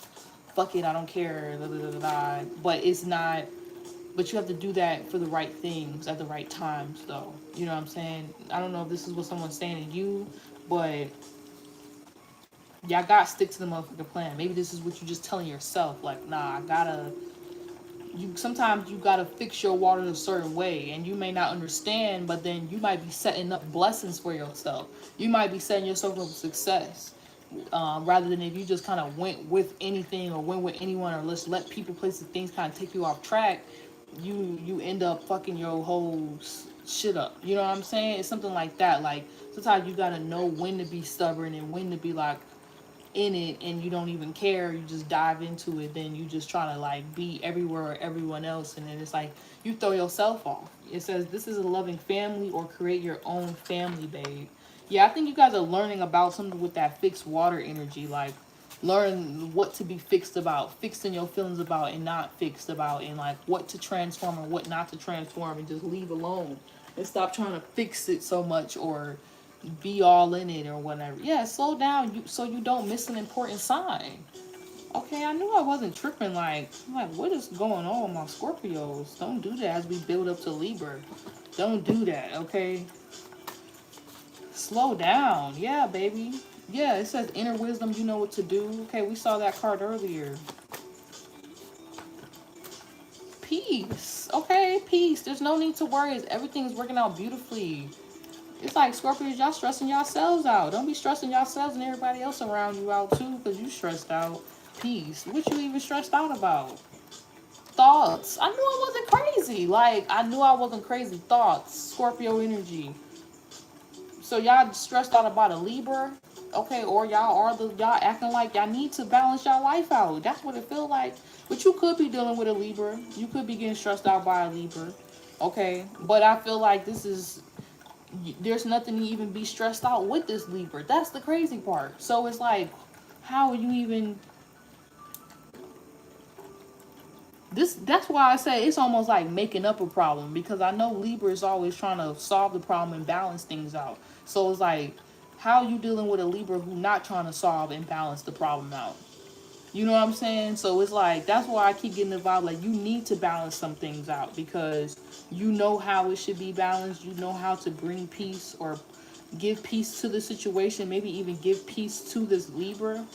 fuck it, I don't care, da, da, da, da, da. But it's not, but you have to do that for the right things at the right times, though. You know what I'm saying? I don't know if this is what someone's saying to you, but y'all gotta stick to the motherfucking plan. Maybe this is what you're just telling yourself, like, nah, sometimes you gotta fix your water a certain way, and you may not understand, but then you might be setting up blessings for yourself. You might be setting yourself up for success, rather than if you just kind of went with anything, or went with anyone, or let's let people, places, things kind of take you off track. You end up fucking your whole shit up. You know what I'm saying? It's something like that. Like, sometimes you gotta know when to be stubborn and when to be like in it, and you don't even care, you just dive into it, then you just try to like be everywhere everyone else, and then it's like you throw yourself off. It says this is a loving family, or create your own family, babe. Yeah, I think you guys are learning about something with that fixed water energy, like learn what to be fixed about, fixing your feelings about and not fixed about, and like what to transform and what not to transform, and just leave alone and stop trying to fix it so much, or be all in it or whatever. Yeah, slow down so you don't miss an important sign. Okay, I knew I wasn't tripping. Like, what is going on with my Scorpios? Don't do that as we build up to Libra. Don't do that, okay? Slow down. Yeah, baby. Yeah, it says inner wisdom, you know what to do. Okay, we saw that card earlier. Peace. Okay, peace. There's no need to worry. Everything's working out beautifully. It's like, Scorpios, y'all stressing yourselves out. Don't be stressing yourselves and everybody else around you out too, because you stressed out. Peace. What you even stressed out about? Thoughts. I knew I wasn't crazy. Like, I knew I wasn't crazy. Thoughts. Scorpio energy. So y'all stressed out about a Libra? Okay, or y'all acting like y'all need to balance y'all life out. That's what it feels like. But you could be dealing with a Libra. You could be getting stressed out by a Libra. Okay, but I feel like there's nothing to even be stressed out with this Libra. That's the crazy part. So it's like, how are you even... That's why I say it's almost like making up a problem, because I know Libra is always trying to solve the problem and balance things out. So it's like, how are you dealing with a Libra who not trying to solve and balance the problem out? You know what I'm saying? So it's like, that's why I keep getting the vibe, like, you need to balance some things out, because you know how it should be balanced. You know how to bring peace or give peace to the situation, maybe even give peace to this Libra.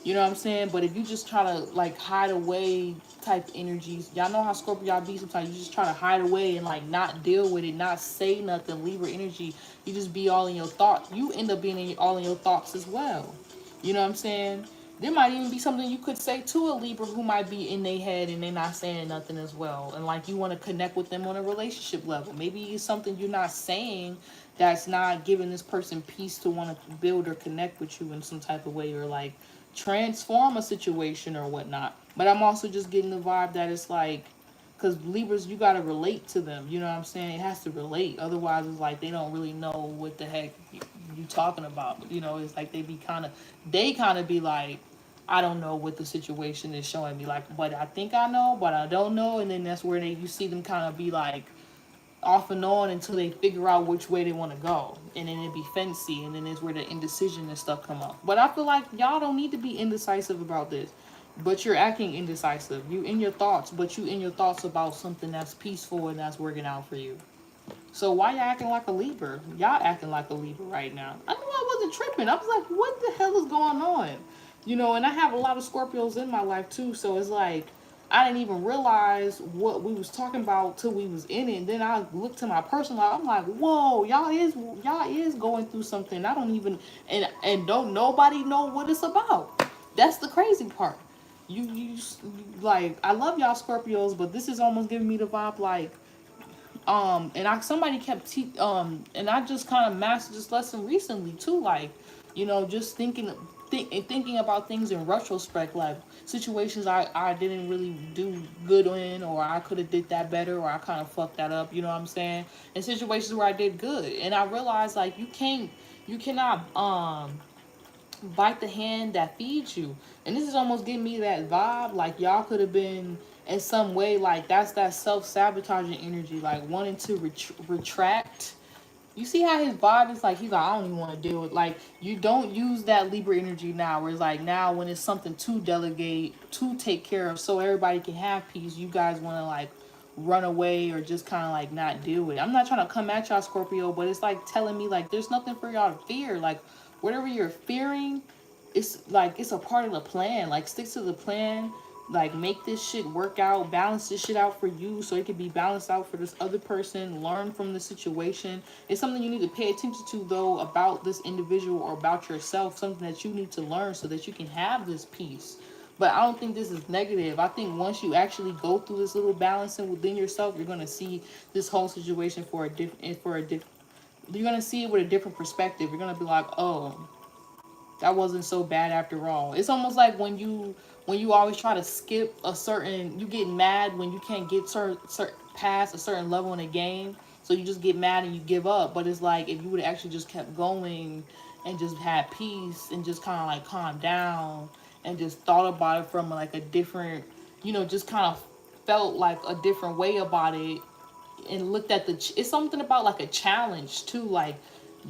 You know what I'm saying? But if you just try to like hide away type energies, y'all know how Scorpio y'all be sometimes. You just try to hide away and like not deal with it, not say nothing. Libra energy, you just be all in your thoughts. You end up being all in your thoughts as well. You know what I'm saying? There might even be something you could say to a Libra who might be in their head and they're not saying nothing as well. And like you want to connect with them on a relationship level. Maybe it's something you're not saying that's not giving this person peace to want to build or connect with you in some type of way, or like transform a situation or whatnot. But I'm also just getting the vibe that it's like, because Libras, you got to relate to them. You know what I'm saying? It has to relate. Otherwise, it's like they don't really know what the heck you talking about. You know, it's like they kind of be like, I don't know what the situation is showing me. Like, but I think I know, but I don't know. And then that's where you see them kind of be like, off and on until they figure out which way they want to go, and then it be fancy, and then it's where the indecision and stuff come up. But I feel like y'all don't need to be indecisive about this, but you're acting indecisive. You in your thoughts, but you in your thoughts about something that's peaceful and that's working out for you. So why y'all acting like a Libra? Y'all acting like a Libra right now. I knew I wasn't tripping. I was like, what the hell is going on? You know, and I have a lot of Scorpios in my life too, so it's like I didn't even realize what we was talking about till we was in it. And then I looked to my personal life. I'm like, whoa, y'all is going through something. I don't even and don't nobody know what it's about. That's the crazy part. You like, I love y'all Scorpios, but this is almost giving me the vibe like and somebody kept and I just kind of mastered this lesson recently too, like, you know, just thinking about things in retrospect, like situations I didn't really do good in, or I could have did that better, or I kind of fucked that up, you know what I'm saying? And situations where I did good, and I realized like you cannot bite the hand that feeds you. And this is almost giving me that vibe like y'all could have been in some way, like that's that self-sabotaging energy, like wanting to retract. You see how his vibe is like, he's like, I don't even want to deal with, like, you don't use that Libra energy now, where it's like now when it's something to delegate, to take care of so everybody can have peace, you guys want to like run away or just kind of like not deal with it. I'm not trying to come at y'all Scorpio, but it's like telling me like there's nothing for y'all to fear. Like whatever you're fearing, it's like it's a part of the plan. Like stick to the plan, like make this shit work out, balance this shit out for you so it can be balanced out for this other person. Learn from the situation. It's something you need to pay attention to though, about this individual or about yourself, something that you need to learn so that you can have this peace. But I don't think this is negative. I think once you actually go through this little balancing within yourself, you're gonna see this whole situation you're gonna see it with a different perspective. You're gonna be like, oh, that wasn't so bad after all. It's almost like when you always try to skip a certain, you get mad when you can't get certain past a certain level in a game, so you just get mad and you give up. But it's like if you would actually just kept going and just had peace and just kind of like calm down and just thought about it from like a different, you know, just kind of felt like a different way about it, and looked at it's something about like a challenge too, like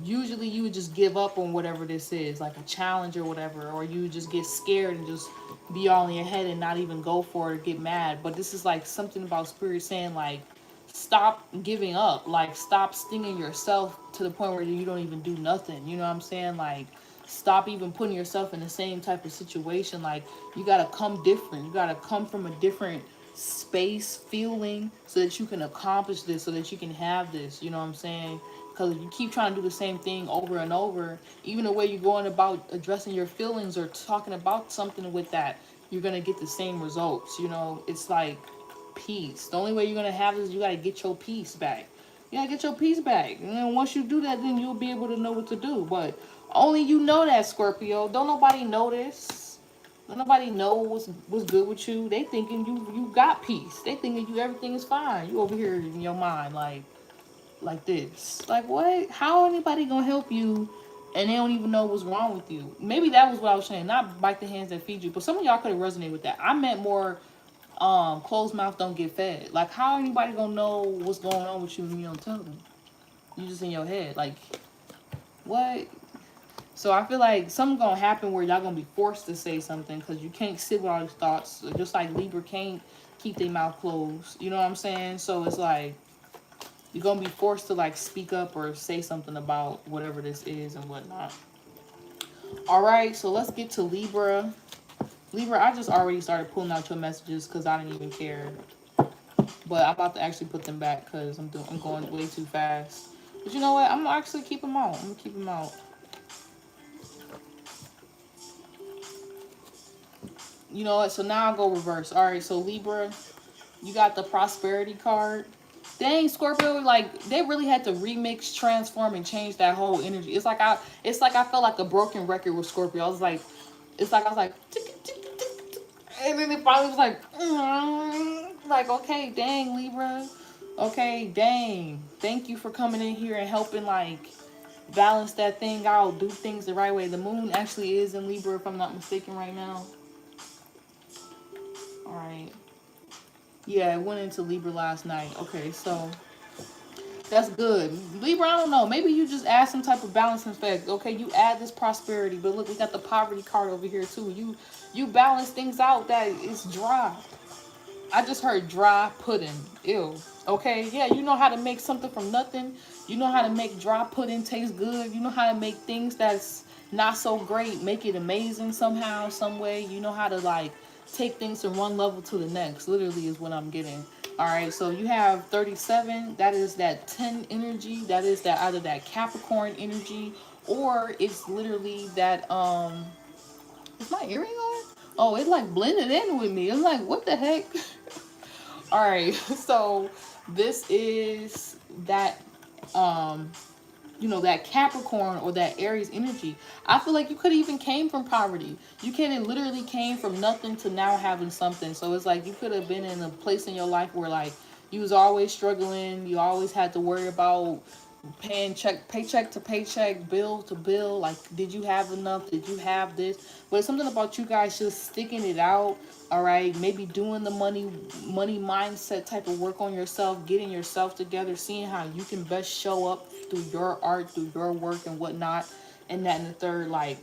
usually you would just give up on whatever this is, like a challenge or whatever, or you would just get scared and just be all in your head and not even go for it or get mad. But this is like something about spirit saying like, stop giving up, like stop stinging yourself to the point where you don't even do nothing, you know what I'm saying? Like stop even putting yourself in the same type of situation. Like you gotta come different, you gotta come from a different space feeling so that you can accomplish this, so that you can have this, you know what I'm saying? Because if you keep trying to do the same thing over and over, even the way you're going about addressing your feelings or talking about something with that, you're going to get the same results. You know, it's like peace. The only way you're going to have this is you got to get your peace back. You got to get your peace back. And then once you do that, then you'll be able to know what to do. But only you know that, Scorpio. Don't nobody know this. Don't nobody know what's good with you. They thinking you got peace. They thinking everything is fine. You over here in your mind like this. Like what? How anybody gonna help you and they don't even know what's wrong with you? Maybe that was what I was saying. Not bite the hands that feed you, but some of y'all could have resonated with that. I meant more closed mouth don't get fed. Like how anybody gonna know what's going on with you when you don't tell them? You just in your head. Like what? So I feel like something's gonna happen where y'all gonna be forced to say something because you can't sit with all these thoughts. Just like Libra can't keep their mouth closed. You know what I'm saying? So it's like you're gonna be forced to like speak up or say something about whatever this is and whatnot. All right, so let's get to Libra. Libra, I just already started pulling out your messages because I didn't even care. But I'm about to actually put them back because I'm going way too fast. But you know what? I'm gonna actually keep them out. I'm gonna keep them out. You know what? So now I'll go reverse. All right, so Libra, you got the prosperity card. Dang, Scorpio, like they really had to remix, transform, and change that whole energy. It's like I felt like a broken record with Scorpio. I was like, it's like I was like, and then it finally was like, okay, dang, Libra, okay, dang, thank you for coming in here and helping like balance that thing out, do things the right way. The moon actually is in Libra, if I'm not mistaken, right now. All right. Yeah, it went into Libra last night. Okay, so that's good. Libra, I don't know. Maybe you just add some type of balancing effect. Okay, you add this prosperity, but look, we got the poverty card over here too. You balance things out that it's dry. I just heard dry pudding. Ew. Okay, yeah, you know how to make something from nothing. You know how to make dry pudding taste good. You know how to make things that's not so great, make it amazing somehow, some way. You know how to like take things from one level to the next. Literally is what I'm getting. All right, so you have 37. That is that 10 energy. That is that either that Capricorn energy or it's literally that is my earring on? Oh, it like blended in with me. I'm like, what the heck? All right, so this is that you know, that Capricorn or that Aries energy. I feel like you could even came from poverty. You could have literally came from nothing to now having something. So it's like you could have been in a place in your life where like you was always struggling. You always had to worry about paying paycheck to paycheck, bill to bill. Like, did you have enough? Did you have this? But it's something about you guys just sticking it out. All right, maybe doing the money mindset type of work on yourself, getting yourself together, seeing how you can best show up through your art, through your work and whatnot, and that and the third, like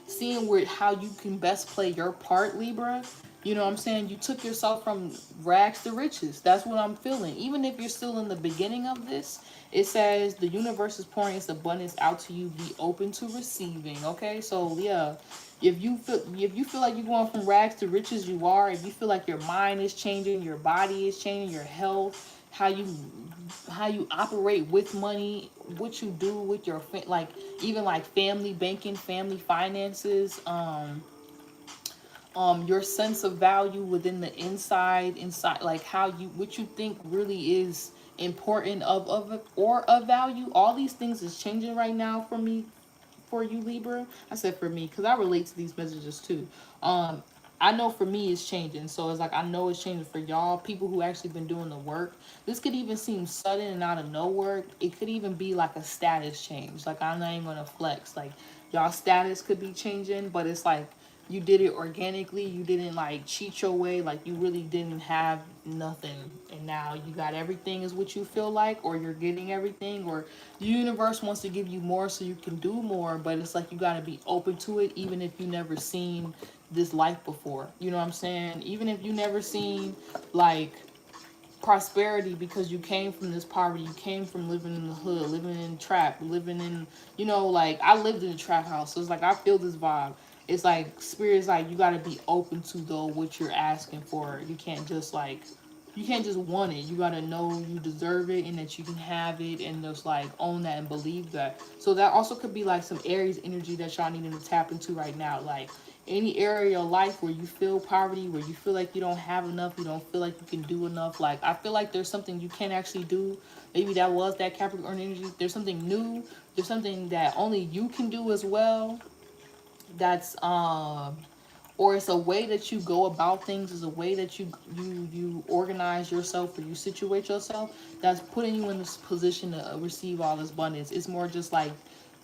seeing where how you can best play your part, Libra. You know what I'm saying? You took yourself from rags to riches. That's what I'm feeling. Even if you're still in the beginning of this, it says the universe is pouring its abundance out to you. Be open to receiving. Okay, so yeah, if you feel like you're going from rags to riches, you are. If you feel like your mind is changing, your body is changing, your health, how you operate with money, what you do with your like even like family banking, family finances, your sense of value within the inside like how you what you think really is important of value. All these things is changing right now for me, for you, Libra. I said for me because I relate to these messages too. I know for me it's changing, so it's like I know it's changing for y'all, people who actually been doing the work. This could even seem sudden and out of nowhere. It could even be like a status change. Like, I'm not even gonna flex. Like, y'all status could be changing, but it's like you did it organically. You didn't like cheat your way. Like, you really didn't have nothing, and now you got everything is what you feel like, or you're getting everything, or the universe wants to give you more so you can do more. But it's like you got to be open to it, even if you never seen this life before. You know what I'm saying? Even if you never seen like prosperity, because you came from this poverty, you came from living in the hood, living in trap, living in, you know, like I lived in a trap house, so it's like I feel this vibe. It's like spirit's like you got to be open to though what you're asking for. You can't just like you can't just want it. You got to know you deserve it and that you can have it, and just like own that and believe that. So that also could be like some Aries energy that y'all needing to tap into right now. Like, any area of your life where you feel poverty, where you feel like you don't have enough, you don't feel like you can do enough. Like, I feel like there's something you can actually do. Maybe that was that Capricorn energy. There's something new. There's something that only you can do as well. That's or it's a way that you go about things, is a way that you organize yourself, or you situate yourself, that's putting you in this position to receive all this abundance. It's more just like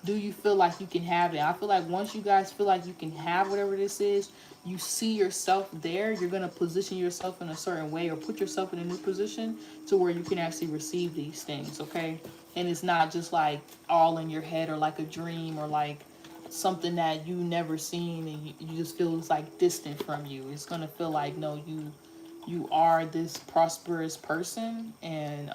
do you feel like you can have it? I feel like once you guys feel like you can have whatever this is, you see yourself there, you're going to position yourself in a certain way or put yourself in a new position to where you can actually receive these things, okay? And it's not just like all in your head or like a dream or like something that you never seen and you just feel it's like distant from you. It's going to feel like, no, you are this prosperous person, and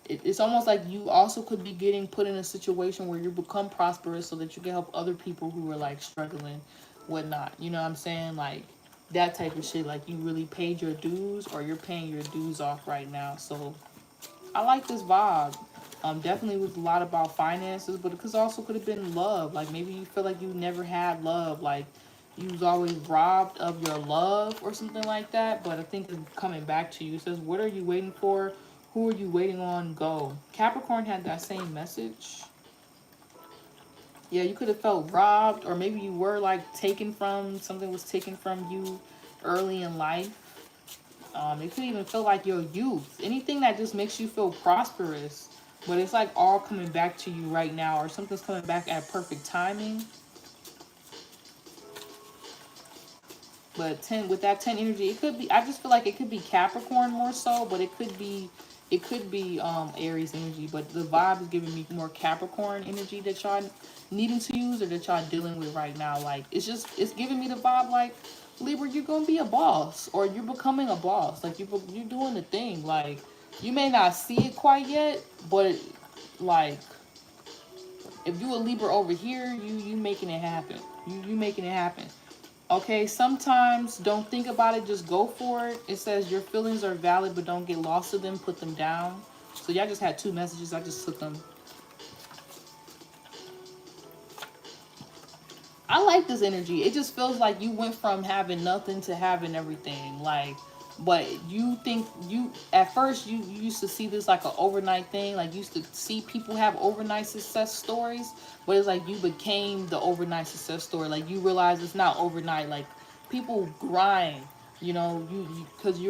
it's almost like you also could be getting put in a situation where you become prosperous so that you can help other people who are like struggling, whatnot. You know what I'm saying? Like that type of shit. Like you really paid your dues or you're paying your dues off right now. So I like this vibe. Definitely was a lot about finances, but it could also could have been love. Like maybe you feel like you never had love. Like you was always robbed of your love or something like that. But I think it's coming back to you. It says, what are you waiting for? Who are you waiting on? Go. Capricorn had that same message. Yeah, you could have felt robbed, or maybe you were like taken from, something was taken from you early in life. It could even feel like your youth. Anything that just makes you feel prosperous. But it's like all coming back to you right now, or something's coming back at perfect timing. But 10 with that 10 energy, it could be, I just feel like it could be Capricorn more so, but it could be Aries energy, but the vibe is giving me more Capricorn energy that y'all needing to use or that y'all dealing with right now. Like it's giving me the vibe like, Libra, you're gonna be a boss, or you're becoming a boss. Like you're doing the thing. Like you may not see it quite yet, but like if you a Libra over here, you making it happen. You making it happen. Okay, sometimes don't think about it, just go for it. It says your feelings are valid, but don't get lost to them, put them down. So y'all just had two messages, I just took them. I like this energy. It just feels like you went from having nothing to having everything. Like, but you think at first you used to see this like an overnight thing. Like you used to see people have overnight success stories, but it's like you became the overnight success story. Like you realize it's not overnight. Like people grind, you know, because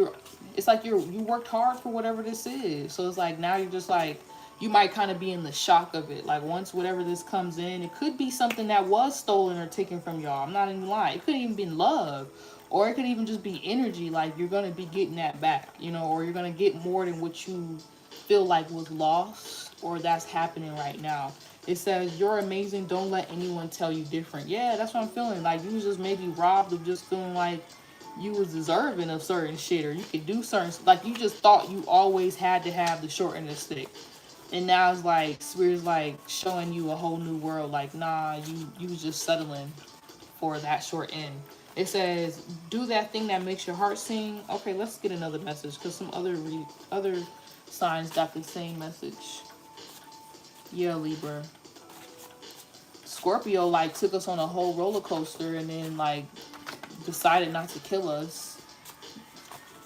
it's like you worked hard for whatever this is. So it's like now you're just like, you might kind of be in the shock of it. Like once whatever this comes in, it could be something that was stolen or taken from y'all. I'm not even lying. It could even be love, or it could even just be energy. Like you're going to be getting that back, you know, or you're going to get more than what you feel like was lost, or that's happening right now. It says, you're amazing. Don't let anyone tell you different. Yeah, that's what I'm feeling. Like you was just maybe robbed of just feeling like you was deserving of certain shit, or you could do certain, like you just thought you always had to have the short end of the stick. And now it's like Spirit's like showing you a whole new world. Like, nah, you was just settling for that short end. It says, do that thing that makes your heart sing. Okay, let's get another message because some other signs got the same message. Yeah, Libra. Scorpio like took us on a whole roller coaster and then like decided not to kill us.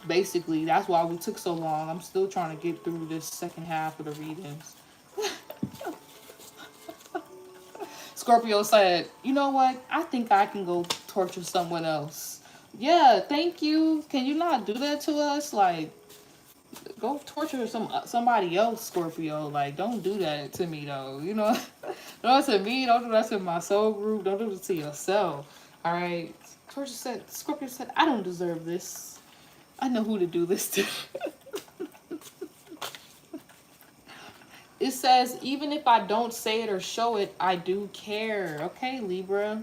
Basically, that's why we took so long. I'm still trying to get through this second half of the readings. Scorpio said, you know what? I think I can go torture someone else. Yeah, thank you. Can you not do that to us? Like, go torture somebody else, Scorpio. Like, don't do that to me, though. You know? Don't do that to me. Don't do that to my soul group. Don't do it to yourself. All right? Scorpio said, I don't deserve this. I know who to do this to. It says, even if I don't say it or show it, I do care. Okay, Libra.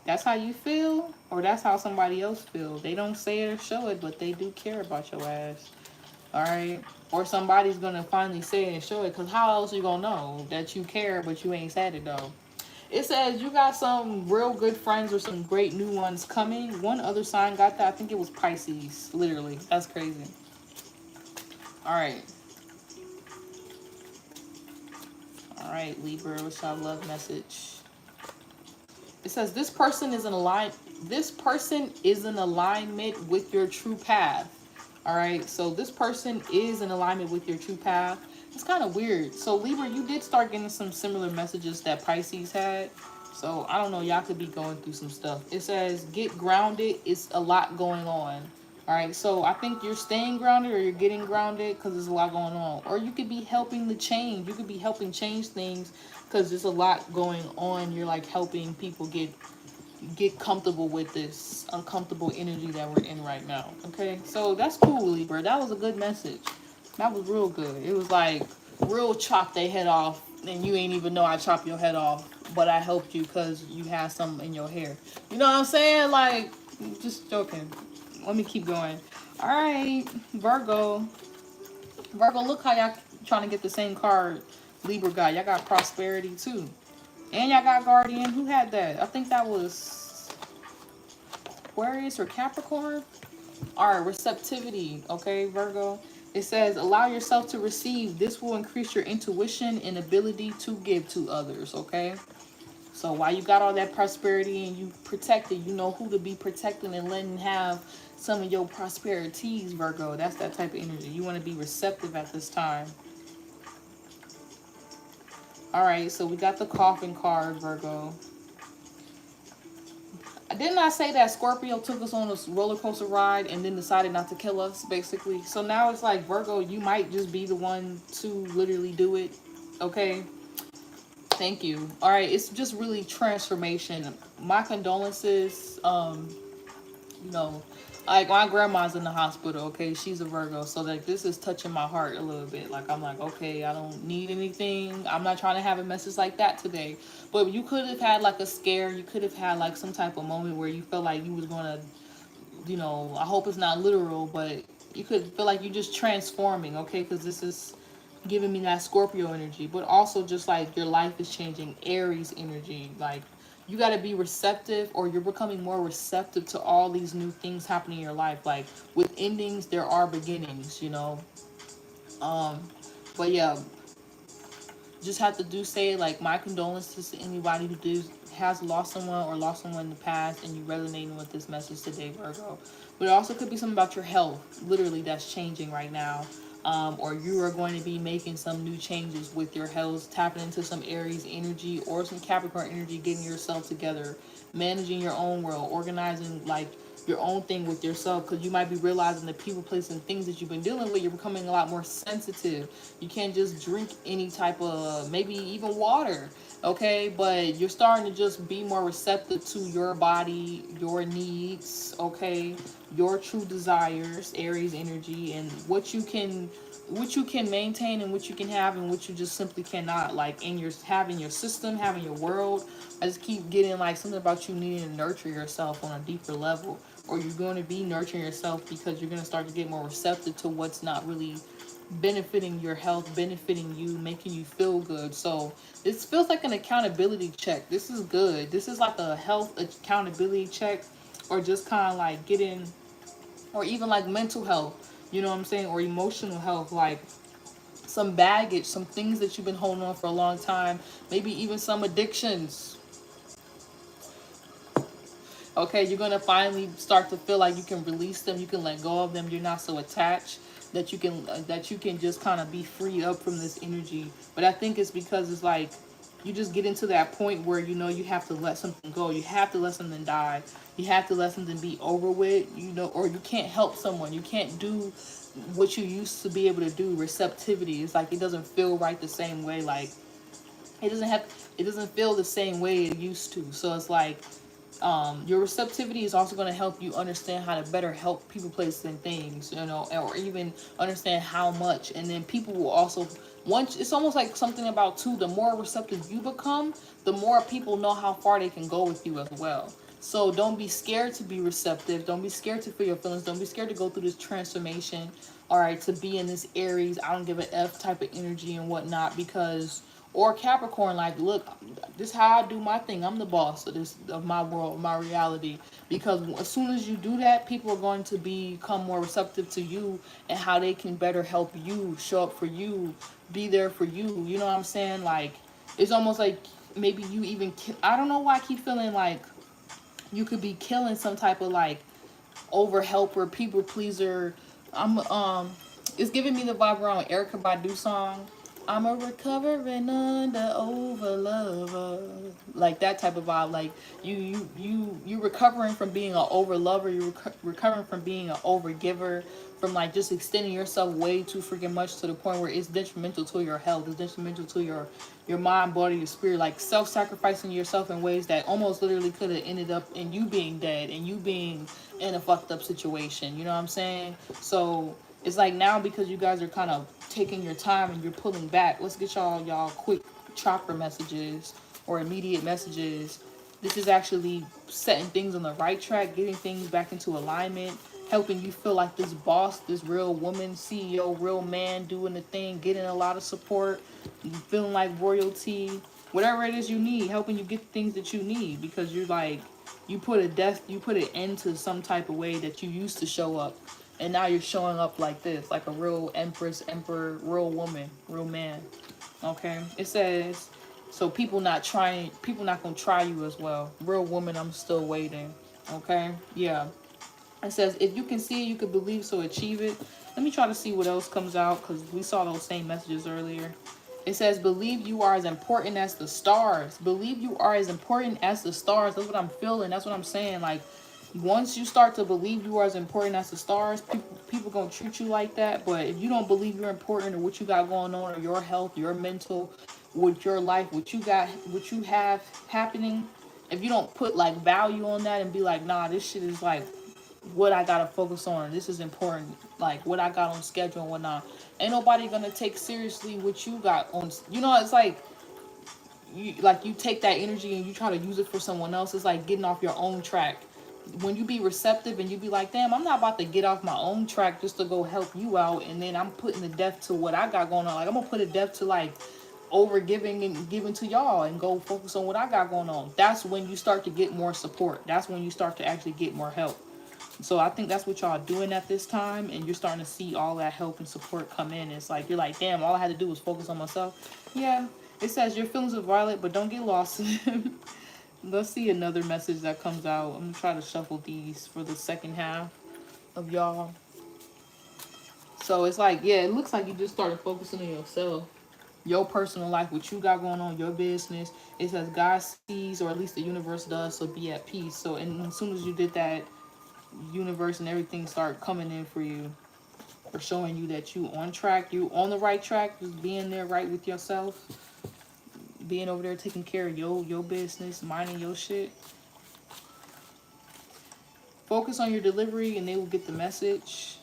That's how you feel? Or that's how somebody else feels. They don't say it or show it, but they do care about your ass. Alright? Or somebody's going to finally say it and show it. Because how else you going to know that you care, but you ain't said it, though? It says you got some real good friends or some great new ones coming. One other sign got that. I think it was Pisces. Literally. That's crazy. Alright. Alright, Libra. What's your love message? It says this person is in alignment with your true path. Alright. So this person is in alignment with your true path. It's kind of weird. So Libra, you did start getting some similar messages that Pisces had. So I don't know, y'all could be going through some stuff. It says get grounded. It's a lot going on. All right, so I think you're staying grounded or you're getting grounded because there's a lot going on. Or you could be helping the change. You could be helping change things because there's a lot going on. You're like helping people get comfortable with this uncomfortable energy that we're in right now. Okay, so that's cool, Libra. That was a good message. That was real good. It was like real chop their head off, and you ain't even know I chopped your head off, but I helped you because you had something in your hair. You know what I'm saying? Like, just joking. Let me keep going. All right, Virgo. Virgo, look how y'all trying to get the same card Libra got. Y'all got prosperity too. And y'all got Guardian. Who had that? I think that was Aquarius or Capricorn. All right, receptivity. Okay, Virgo. It says, allow yourself to receive. This will increase your intuition and ability to give to others. Okay. So while you got all that prosperity and you protected, you know who to be protecting and letting have some of your prosperities, Virgo. That's that type of energy. You want to be receptive at this time. All right, so we got the coffin card, Virgo. Didn't I say that Scorpio took us on a roller coaster ride and then decided not to kill us, basically? So now it's like, Virgo, you might just be the one to literally do it, okay? Thank you. All right, it's just really transformation. My condolences. You know, like my grandma's in the hospital. Okay, she's a Virgo, so like this is touching my heart a little bit. Like I'm like, okay, I don't need anything. I'm not trying to have a message like that today. But you could have had like a scare. You could have had like some type of moment where you felt like you was gonna, you know, I hope it's not literal, but you could feel like you're just transforming. Okay, because this is giving me that Scorpio energy, but also just like your life is changing, Aries energy. Like you got to be receptive, or you're becoming more receptive to all these new things happening in your life. Like with endings there are beginnings, you know. But yeah, just have to say like my condolences to anybody who has lost someone or lost someone in the past, and you resonating with this message today, Virgo. But it also could be something about your health, literally, that's changing right now. Or you are going to be making some new changes with your health, tapping into some Aries energy or some Capricorn energy, getting yourself together, managing your own world, organizing like your own thing with yourself, because you might be realizing the people, places, and things that you've been dealing with, you're becoming a lot more sensitive. You can't just drink any type of, maybe even water, okay? But you're starting to just be more receptive to your body, your needs, okay? Your true desires, Aries energy, and what you can maintain and what you can have and what you just simply cannot, like in your having your system, having your world. I just keep getting like something about you needing to nurture yourself on a deeper level, or you're going to be nurturing yourself because you're going to start to get more receptive to what's not really benefiting your health, benefiting you, making you feel good. So this feels like an accountability check. This is good. This is like a health accountability check, or just kind of like getting, or even like mental health, you know what I'm saying, or emotional health, like some baggage, some things that you've been holding on for a long time, maybe even some addictions. Okay, you're gonna finally start to feel like you can release them, you can let go of them, you're not so attached, that you can just kind of be freed up from this energy. But I think it's because it's like you just get into that point where you know you have to let something go, you have to let something die, you have to let something be over with, you know, or you can't help someone, you can't do what you used to be able to do. Receptivity, it's like it doesn't feel right the same way, like it doesn't feel the same way it used to. So it's like your receptivity is also going to help you understand how to better help people, places, and things, you know, or even understand how much. And then people will also, once, it's almost like something about too, the more receptive you become, the more people know how far they can go with you as well. So don't be scared to be receptive. Don't be scared to feel your feelings. Don't be scared to go through this transformation. All right, to be in this Aries, I don't give a F type of energy and whatnot, because, or Capricorn, like, look, this is how I do my thing. I'm the boss of my world, my reality. Because as soon as you do that, people are going to become more receptive to you and how they can better help you, show up for you, be there for you. You know what I'm saying? Like, it's almost like maybe you even, I don't know why I keep feeling like you could be killing some type of like over helper, people pleaser. It's giving me the vibe around Erykah Badu song. I'm a recovering under over lover. Like that type of vibe. Like you recovering from being an over lover. You're recovering from being an over giver. From like just extending yourself way too freaking much to the point where it's detrimental to your health. It's detrimental to your mind, body, your spirit. Like self-sacrificing yourself in ways that almost literally could have ended up in you being dead and you being in a fucked up situation. You know what I'm saying? So it's like now because you guys are kind of taking your time and you're pulling back. Let's get y'all quick chakra messages or immediate messages. This is actually setting things on the right track, getting things back into alignment, helping you feel like this boss, this real woman, CEO, real man doing the thing, getting a lot of support, feeling like royalty, whatever it is you need, helping you get the things that you need because you're like, you put an end to some type of way that you used to show up. And now you're showing up like this, like a real empress, emperor, real woman, real man. Okay? It says, so people not gonna try you as well. Real woman, I'm still waiting. Okay? Yeah. It says, if you can see it, you can believe, so achieve it. Let me try to see what else comes out, because we saw those same messages earlier. It says, believe you are as important as the stars. Believe you are as important as the stars. That's what I'm feeling. That's what I'm saying. Like, once you start to believe you are as important as the stars, people gonna treat you like that. But if you don't believe you're important or what you got going on or your health, your mental, with your life, what you have happening, if you don't put like value on that and be like, nah, this shit is like what I gotta focus on. This is important. Like what I got on schedule and whatnot. Ain't nobody gonna take seriously what you got on. You know, it's like you take that energy and you try to use it for someone else. It's like getting off your own track. When you be receptive and you be like, damn, I'm not about to get off my own track just to go help you out, and then I'm putting a death to what I got going on. Like I'm gonna put a death to like over giving and giving to y'all and go focus on what I got going on. That's when you start to get more support. That's when you start to actually get more help. So I think that's what y'all doing at this time, and you're starting to see all that help and support come in. It's like you're like, damn, all I had to do was focus on myself. Yeah, it says your feelings are violent, but don't get lost. Let's see another message that comes out. I'm gonna try to shuffle these for the second half of y'all. So it's like, yeah, it looks like you just started focusing on yourself, your personal life, what you got going on, your business. It says God sees, or at least the universe does, so be at peace. So and as soon as you did that, universe and everything start coming in for you, or showing you that you on track, you on the right track, just being there right with yourself, being over there taking care of your business, minding your shit. Focus on your delivery and they will get the message.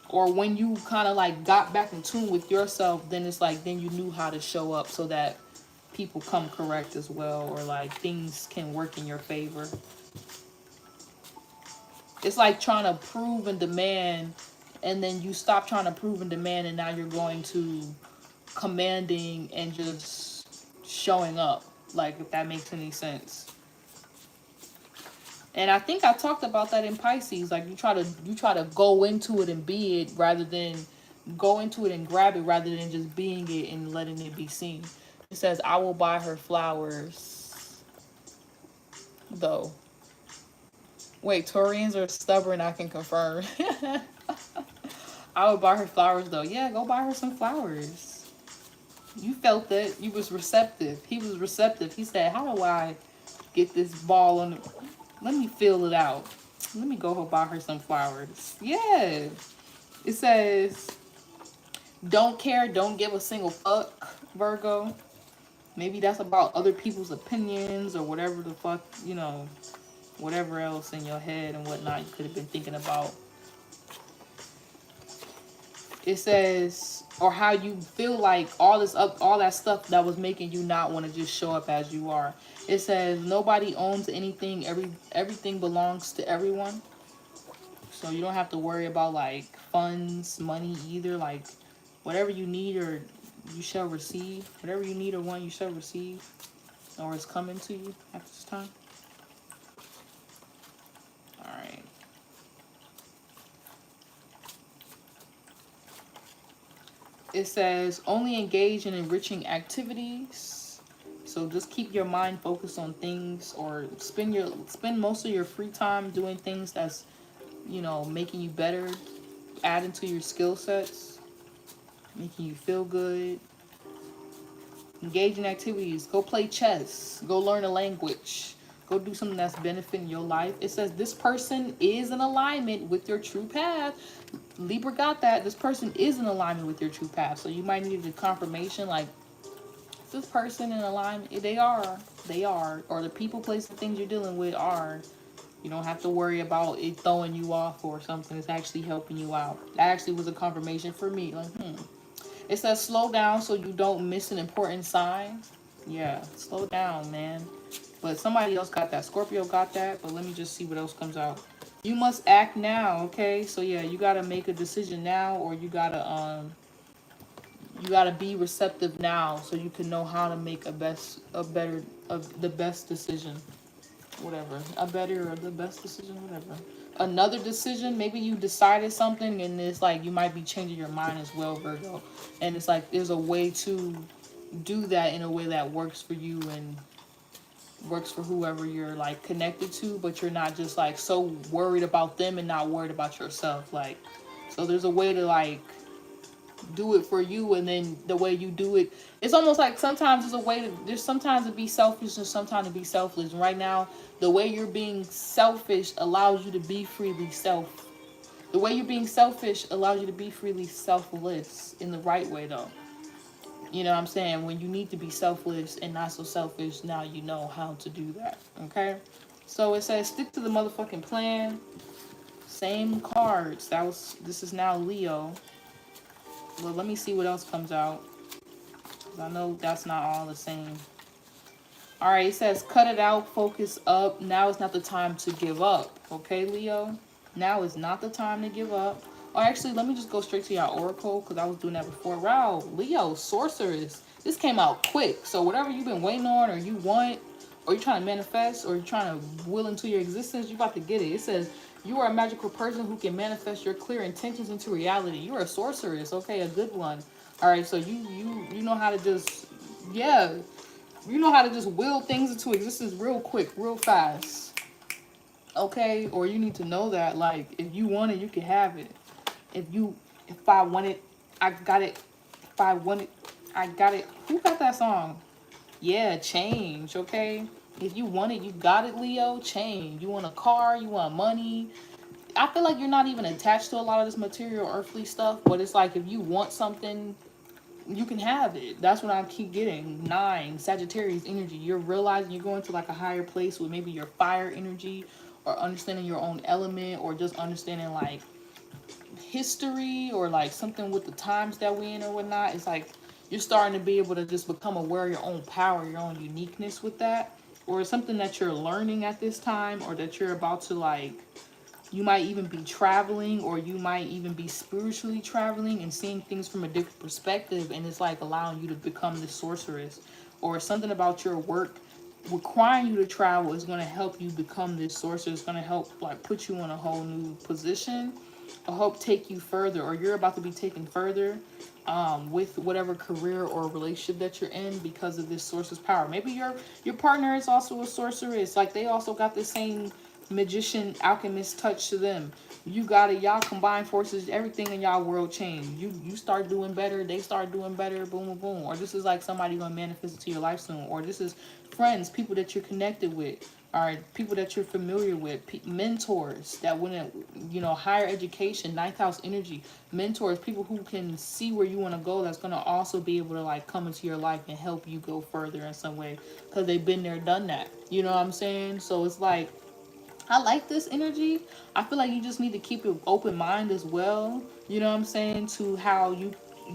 Or when you kind of like got back in tune with yourself, then it's like then you knew how to show up so that people come correct as well, or like things can work in your favor. It's like trying to prove and demand, and then you stop trying to prove and demand, and now you're going to commanding and just showing up. Like, if that makes any sense. And I think I talked about that in Pisces. Like, you try to go into it and be it, rather than go into it and grab it, rather than just being it and letting it be seen. It says, I will buy her flowers, though. Wait, Taurians are stubborn, I can confirm. I would buy her flowers, though. Yeah, go buy her some flowers. You felt it. You was receptive. He was receptive. He said, how do I get this ball on the... Let me feel it out. Let me go buy her some flowers. Yeah. It says, don't care, don't give a single fuck, Virgo. Maybe that's about other people's opinions or whatever the fuck, you know, whatever else in your head and whatnot you could have been thinking about. It says, or how you feel like all that stuff that was making you not want to just show up as you are. It says nobody owns anything. Everything belongs to everyone. So you don't have to worry about like funds, money either. Like whatever you need or you shall receive. Whatever you need or want, you shall receive, or it's coming to you at this time. All right. It says only engage in enriching activities. So just keep your mind focused on things, or spend most of your free time doing things that's, you know, making you better, adding to your skill sets. making you feel good. Engage in activities. Go play chess. Go learn a language. Go do something that's benefiting your life. It says this person is in alignment with your true path. Libra got that. This person is in alignment with your true path. So you might need a confirmation like, is this person in alignment? They are. They are. Or the people, places, things you're dealing with are. You don't have to worry about it throwing you off or something. It's actually helping you out. That actually was a confirmation for me. Like, It says slow down so you don't miss an important sign. Yeah, slow down, man. But somebody else got that. Scorpio got that. But let me just see what else comes out. You must act now, okay? So yeah, you gotta make a decision now, or you gotta be receptive now, so you can know how to make the best decision, whatever. A better or the best decision, whatever. Another decision, maybe you decided something, and it's like you might be changing your mind as well, Virgo. And it's like there's a way to do that in a way that works for you and works for whoever you're like connected to, but you're not just like so worried about them and not worried about yourself. Like, so there's a way to like do it for you, and then the way you do it, it's almost like sometimes there's a way to, there's sometimes to be selfish and sometimes to be selfless. And right now, the way you're being selfish allows you to be freely self. The way you're being selfish allows you to be freely selfless in the right way, though. You know what I'm saying? When you need to be selfless and not so selfish, now you know how to do that. Okay? So it says stick to the motherfucking plan. Same cards. This is now Leo. Well, let me see what else comes out. Because I know that's not all the same. Alright, it says cut it out, focus up. Now is not the time to give up. Okay, Leo? Now is not the time to give up. Oh, actually, let me just go straight to your oracle, because I was doing that before. Wow, Leo, Sorceress. This came out quick. So whatever you've been waiting on, or you want, or you're trying to manifest, or you're trying to will into your existence, you're about to get it. It says, you are a magical person who can manifest your clear intentions into reality. You are a sorceress, okay? A good one. All right, so you know how to just, yeah, you know how to just will things into existence real quick, real fast. Okay? Or you need to know that, like, if you want it, you can have it. If I want it, I got it. If I want it, I got it. Who got that song? Yeah, change, okay? If you want it, you got it, Leo. Change. You want a car, you want money. I feel like you're not even attached to a lot of this material, earthly stuff, but it's like if you want something, you can have it. That's what I keep getting. 9, Sagittarius energy. You're realizing you're going to like a higher place with maybe your fire energy, or understanding your own element, or just understanding like history, or like something with the times that we in or whatnot. It's like you're starting to be able to just become aware of your own power, your own uniqueness with that, or something that you're learning at this time, or that you're about to like, you might even be traveling, or you might even be spiritually traveling and seeing things from a different perspective, and it's like allowing you to become this sorceress. Or something about your work requiring you to travel is going to help you become this sorceress. It's going to help like put you in a whole new position, or help take you further, or you're about to be taken further with whatever career or relationship that you're in because of this sorceress power. Maybe your partner is also a sorceress. Like they also got the same magician alchemist touch to them. You got it. Y'all combine forces, everything in y'all world change. You start doing better, they start doing better, boom boom boom. Or this is like somebody gonna manifest into your life soon. Or this is friends, people that you're connected with, or people that you're familiar with, mentors that wouldn't, you know, higher education, 9th house energy, mentors, people who can see where you want to go, that's gonna also be able to like come into your life and help you go further in some way, because they've been there, done that. You know what I'm saying? So it's like, I like this energy. I feel like you just need to keep an open mind as well. You know what I'm saying? To how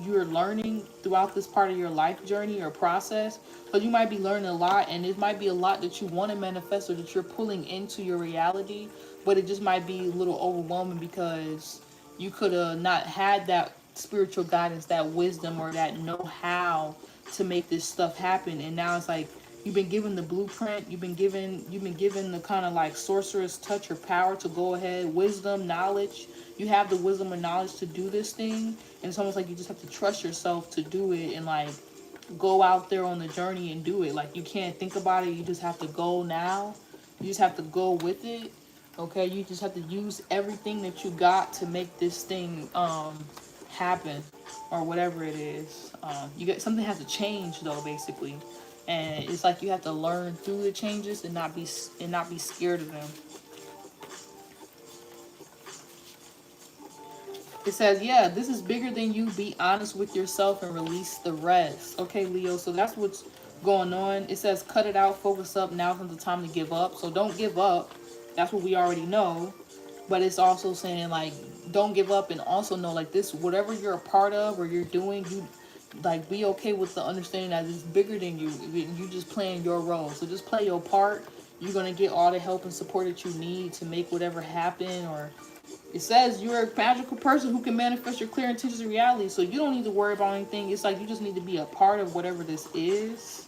you're learning throughout this part of your life journey or process. Because you might be learning a lot, and it might be a lot that you want to manifest or that you're pulling into your reality. But it just might be a little overwhelming because you could have not had that spiritual guidance, that wisdom, or that know-how to make this stuff happen. And now it's like, you've been given the blueprint. You've been given the kind of like sorceress touch or power to go ahead. Wisdom, knowledge. You have the wisdom and knowledge to do this thing. And it's almost like you just have to trust yourself to do it and like go out there on the journey and do it. Like you can't think about it. You just have to go now. You just have to go with it. Okay? You just have to use everything that you got to make this thing happen. or whatever it is. You get something has to change though, basically, and it's like you have to learn through the changes and not be scared of them. It says, yeah, this is bigger than you. Be honest with yourself and release the rest. Okay, Leo, so that's what's going on. It says, cut it out, focus up. Now comes the time to give up. So don't give up. That's what we already know. But it's also saying, like, don't give up, and also know, like, this, whatever you're a part of or you're doing, you, like, be okay with the understanding that it's bigger than you. You just playing your role. So just play your part. You're going to get all the help and support that you need to make whatever happen. Or it says you're a magical person who can manifest your clear intentions in reality. So you don't need to worry about anything. It's like you just need to be a part of whatever this is.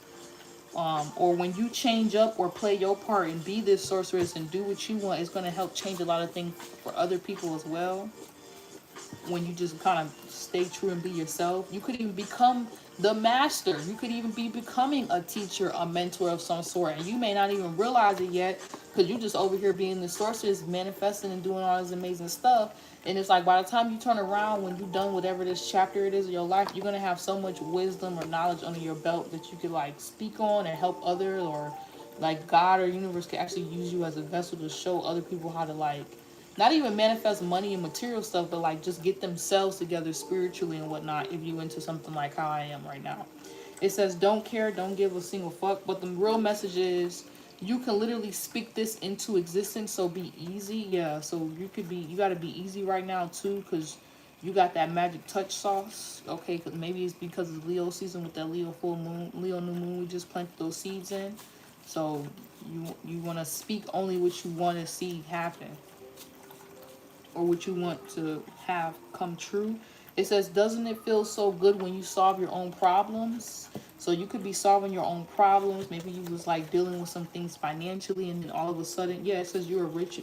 Or when you change up or play your part and be this sorceress and do what you want, it's going to help change a lot of things for other people as well. When you just kind of stay true and be yourself, you could even become the master. You could even be becoming a teacher, a mentor of some sort, and you may not even realize it yet because you're just over here being the sorceress, manifesting and doing all this amazing stuff. And it's like by the time you turn around, when you're done whatever this chapter it is in your life, you're going to have so much wisdom or knowledge under your belt that you could like speak on and help others, or like God or universe can actually use you as a vessel to show other people how to like not even manifest money and material stuff, but like just get themselves together spiritually and whatnot if you into something like how I am right now. It says don't care, don't give a single fuck. But the real message is you can literally speak this into existence, so be easy. Yeah, so you got to be easy right now too, because you got that magic touch sauce. Okay, because maybe it's because it's Leo season with that Leo full moon, Leo new moon. We just planted those seeds in. So you want to speak only what you want to see happen, or what you want to have come true. It says, doesn't it feel so good when you solve your own problems? So you could be solving your own problems. Maybe you was like dealing with some things financially, and then all of a sudden, yeah, it says you're rich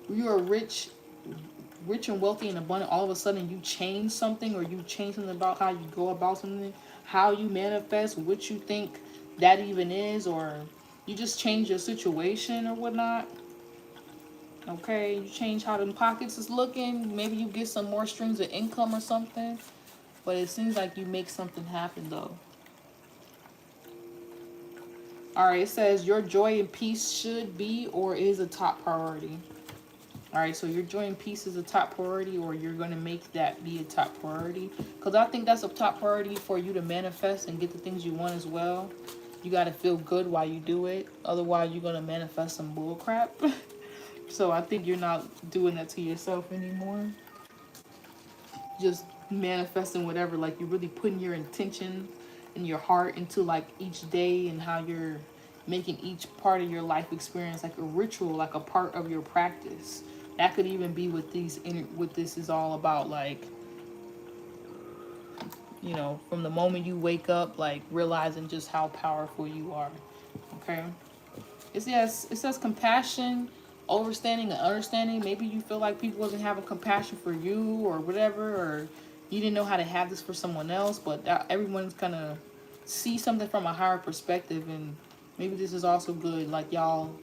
and wealthy and abundant. All of a sudden you change something, or you change something about how you go about something, how you manifest, what you think that even is, or you just change your situation or whatnot. Okay, you change how them pockets is looking. Maybe you get some more streams of income or something. But it seems like you make something happen though. Alright, it says your joy and peace should be or is a top priority. Alright, so your joy and peace is a top priority, or you're going to make that be a top priority. Because I think that's a top priority for you to manifest and get the things you want as well. You got to feel good while you do it. Otherwise, you're going to manifest some bull crap. So I think you're not doing that to yourself anymore. Just manifesting whatever, like you're really putting your intention and your heart into like each day, and how you're making each part of your life experience like a ritual, like a part of your practice. That could even be what this is all about, like, you know, from the moment you wake up, like realizing just how powerful you are. Okay. It says compassion, overstanding, and understanding. Maybe you feel like people wasn't having compassion for you or whatever, or you didn't know how to have this for someone else, but everyone's gonna see something from a higher perspective, and maybe this is also good. Like y'all,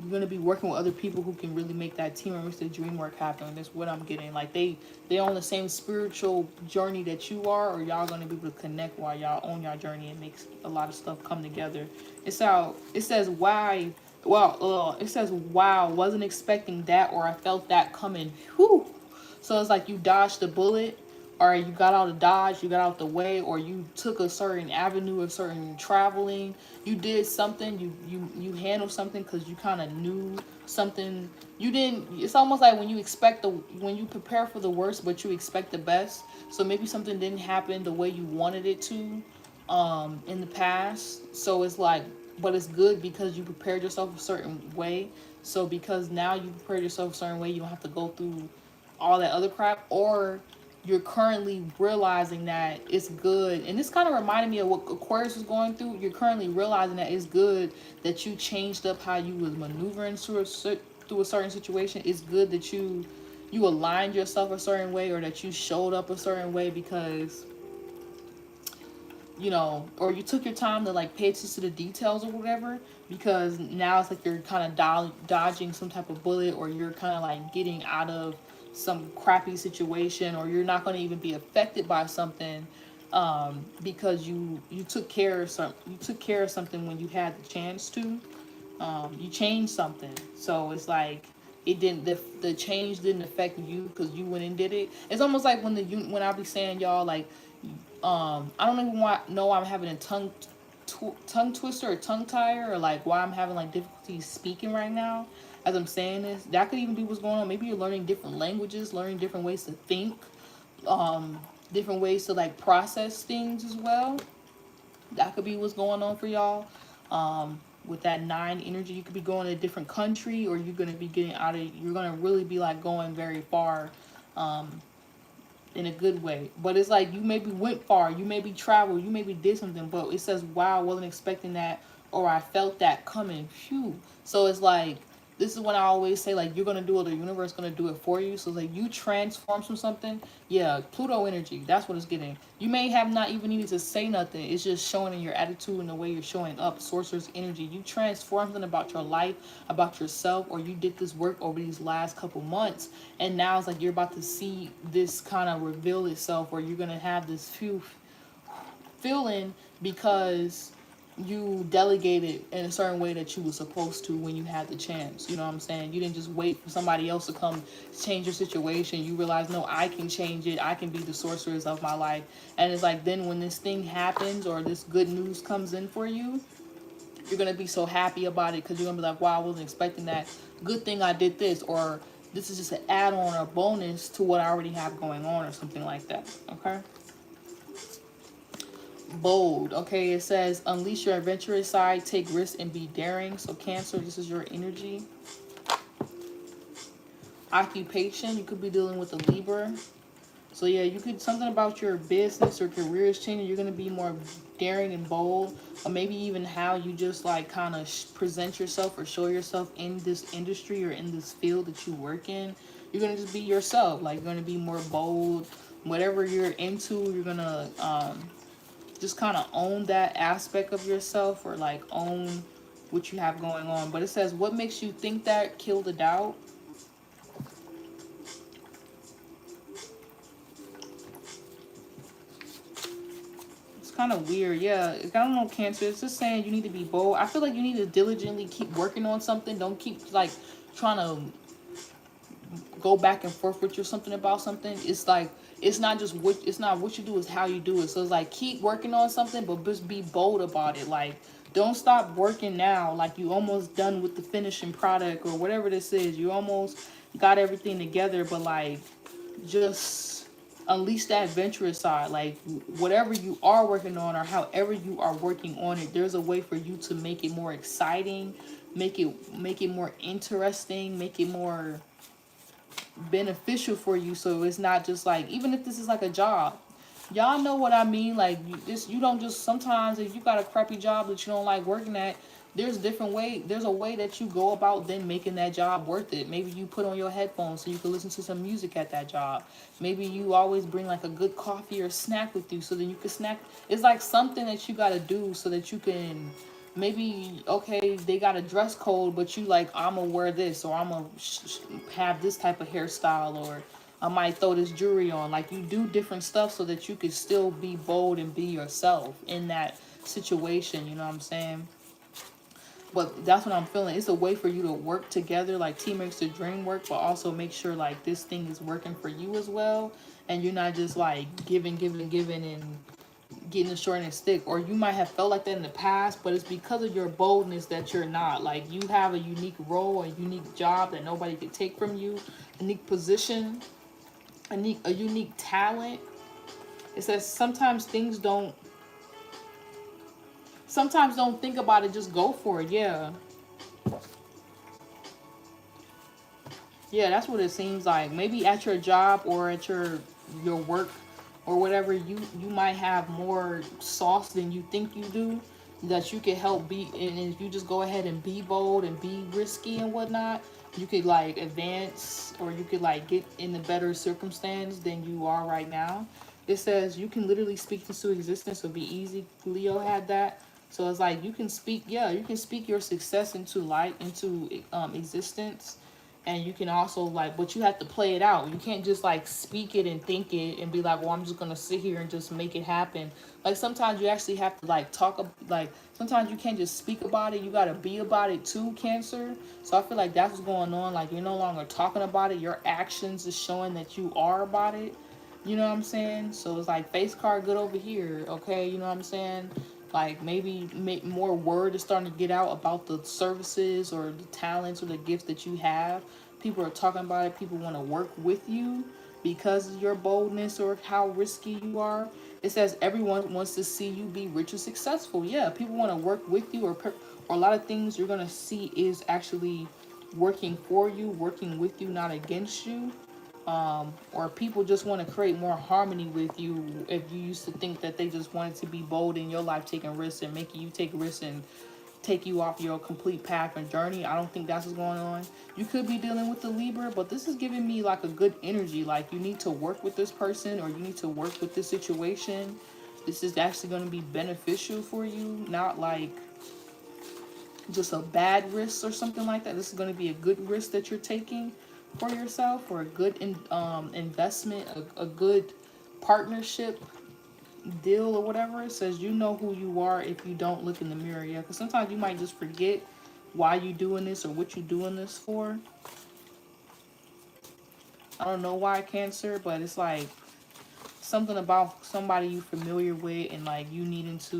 you're gonna be working with other people who can really make that team and make the dream work happen. That's what I'm getting. Like they on the same spiritual journey that you are, or y'all gonna be able to connect while y'all on your journey and make a lot of stuff come together. It says why. Well, it says wow, wasn't expecting that, or I felt that coming. Whew. So it's like you dodged the bullet, or you got out of dodge, you got out the way, or you took a certain avenue of certain traveling. You did something, you handled something because you kind of knew something. You didn't. It's almost like when you prepare for the worst, but you expect the best. So maybe something didn't happen the way you wanted it to, in the past. So it's like, but it's good because you prepared yourself a certain way. So because now you prepared yourself a certain way, you don't have to go through all that other crap, or you're currently realizing that it's good. And this kind of reminded me of what Aquarius was going through. You're currently realizing that it's good that you changed up how you was maneuvering through a certain situation. It's good that you aligned yourself a certain way, or that you showed up a certain way, because, you know, or you took your time to like pay attention to the details or whatever, because now it's like you're kind of dodging some type of bullet, or you're kind of like getting out of some crappy situation, or you're not going to even be affected by something, because you took care of something when you had the chance to. You changed something, so it's like it didn't, the change didn't affect you because you went and did it. It's almost like when I be saying, y'all, like, I don't even know I'm having a tongue twister or tongue tire, or like why I'm having like difficulty speaking right now as I'm saying this. That could even be what's going on. Maybe you're learning different languages, learning different ways to think, different ways to like process things as well. That could be what's going on for y'all. With that 9 energy, you could be going to a different country, or you're going to be getting out of, you're going to really be like going very far, in a good way. But it's like you maybe went far, you maybe traveled, you maybe did something, but it says, wow, I wasn't expecting that, or I felt that coming. Phew. So it's like, this is when I always say, like, you're gonna do it, the universe gonna do it for you. So like, you transform from something. Yeah, Pluto energy, that's what it's getting. You may have not even needed to say nothing, it's just showing in your attitude and the way you're showing up. Sorceress energy, you transform something about your life, about yourself, or you did this work over these last couple months, and now it's like you're about to see this kind of reveal itself, or you're gonna have this feeling because you delegated in a certain way that you were supposed to when you had the chance. You know what I'm saying? You didn't just wait for somebody else to come change your situation. You realize, no, I can change it. I can be the sorceress of my life. And it's like, then when this thing happens, or this good news comes in for you, you're going to be so happy about it, because you're going to be like, wow, I wasn't expecting that. Good thing I did this, or this is just an add-on or bonus to what I already have going on, or something like that. Okay? Bold. Okay, it says unleash your adventurous side, take risks, and be daring. So Cancer, this is your energy. Occupation, you could be dealing with a Libra. So yeah, you could, something about your business or career is changing. You're going to be more daring and bold, or maybe even how you just like kind of present yourself or show yourself in this industry or in this field that you work in. You're going to just be yourself. Like, you're going to be more bold. Whatever you're into, you're going to just kind of own that aspect of yourself, or like own what you have going on. But it says, what makes you think that? Kill the doubt. It's kind of weird. Yeah, I don't know, Cancer. It's just saying you need to be bold. I feel like you need to diligently keep working on something. Don't keep like trying to go back and forth with you something about something. It's like, it's not what you do, is how you do it. So it's like, keep working on something, but just be bold about it. Like, don't stop working now. Like, you almost done with the finishing product, or whatever this is. You almost got everything together, but like, just unleash that adventurous side. Like, whatever you are working on, or however you are working on it, there's a way for you to make it more exciting, make it more interesting, make it more beneficial for you. So it's not just like, even if this is like a job, y'all know what I mean. Like, you don't just, sometimes if you got a crappy job that you don't like working at, there's a way that you go about then making that job worth it. Maybe you put on your headphones so you can listen to some music at that job. Maybe you always bring like a good coffee or snack with you, so then you can snack. It's like something that you got to do so that you can, maybe, okay, they got a dress code, but you like, I'm gonna wear this, or I'm gonna have this type of hairstyle, or I might throw this jewelry on. Like, you do different stuff so that you can still be bold and be yourself in that situation. You know what I'm saying? But that's what I'm feeling. It's a way for you to work together, like team makes the dream work, but also make sure like this thing is working for you as well. And you're not just like giving and getting the short end stick. Or you might have felt like that in the past, but it's because of your boldness that you're not. Like, you have a unique role, a unique job that nobody can take from you, a unique position, a unique talent. It says sometimes don't think about it, just go for it. Yeah, that's what it seems like. Maybe at your job or at your work or whatever, you might have more sauce than you think you do, that you could help be. And if you just go ahead and be bold and be risky and whatnot, you could like advance, or you could like get in a better circumstance than you are right now. It says you can literally speak into existence. It'll be easy. Leo had that. So it's like you can speak your success into light, into existence. And you can also like, but you have to play it out. You can't just like speak it and think it and be like, well, I'm just gonna sit here and just make it happen. Like sometimes you actually have to like like sometimes you can't just speak about it. You gotta be about it too, Cancer. So I feel like that's what's going on. Like you're no longer talking about it. Your actions is showing that you are about it. You know what I'm saying? So it's like face card good over here. Okay, you know what I'm saying? Like maybe make more word is starting to get out about the services or the talents or the gifts that you have. People are talking about it. People want to work with you because of your boldness or how risky you are. It says everyone wants to see you be rich and successful. Yeah, people want to work with you, or a lot of things you're gonna see is actually working for you, working with you, not against you. Or people just want to create more harmony with you. If you used to think that they just wanted to be bold in your life, taking risks and making you take risks and take you off your complete path and journey, I don't think that's what's going on. You could be dealing with the Libra, but this is giving me like a good energy. Like you need to work with this person, or you need to work with this situation. This is actually going to be beneficial for you, not like just a bad risk or something like that. This is going to be a good risk that you're taking for yourself, or a good investment, a good partnership deal or whatever. It says you know who you are if you don't look in the mirror. Yeah, because sometimes you might just forget why you doing this or what you doing this for. I don't know why, Cancer, but it's like something about somebody you familiar with, and like you needing to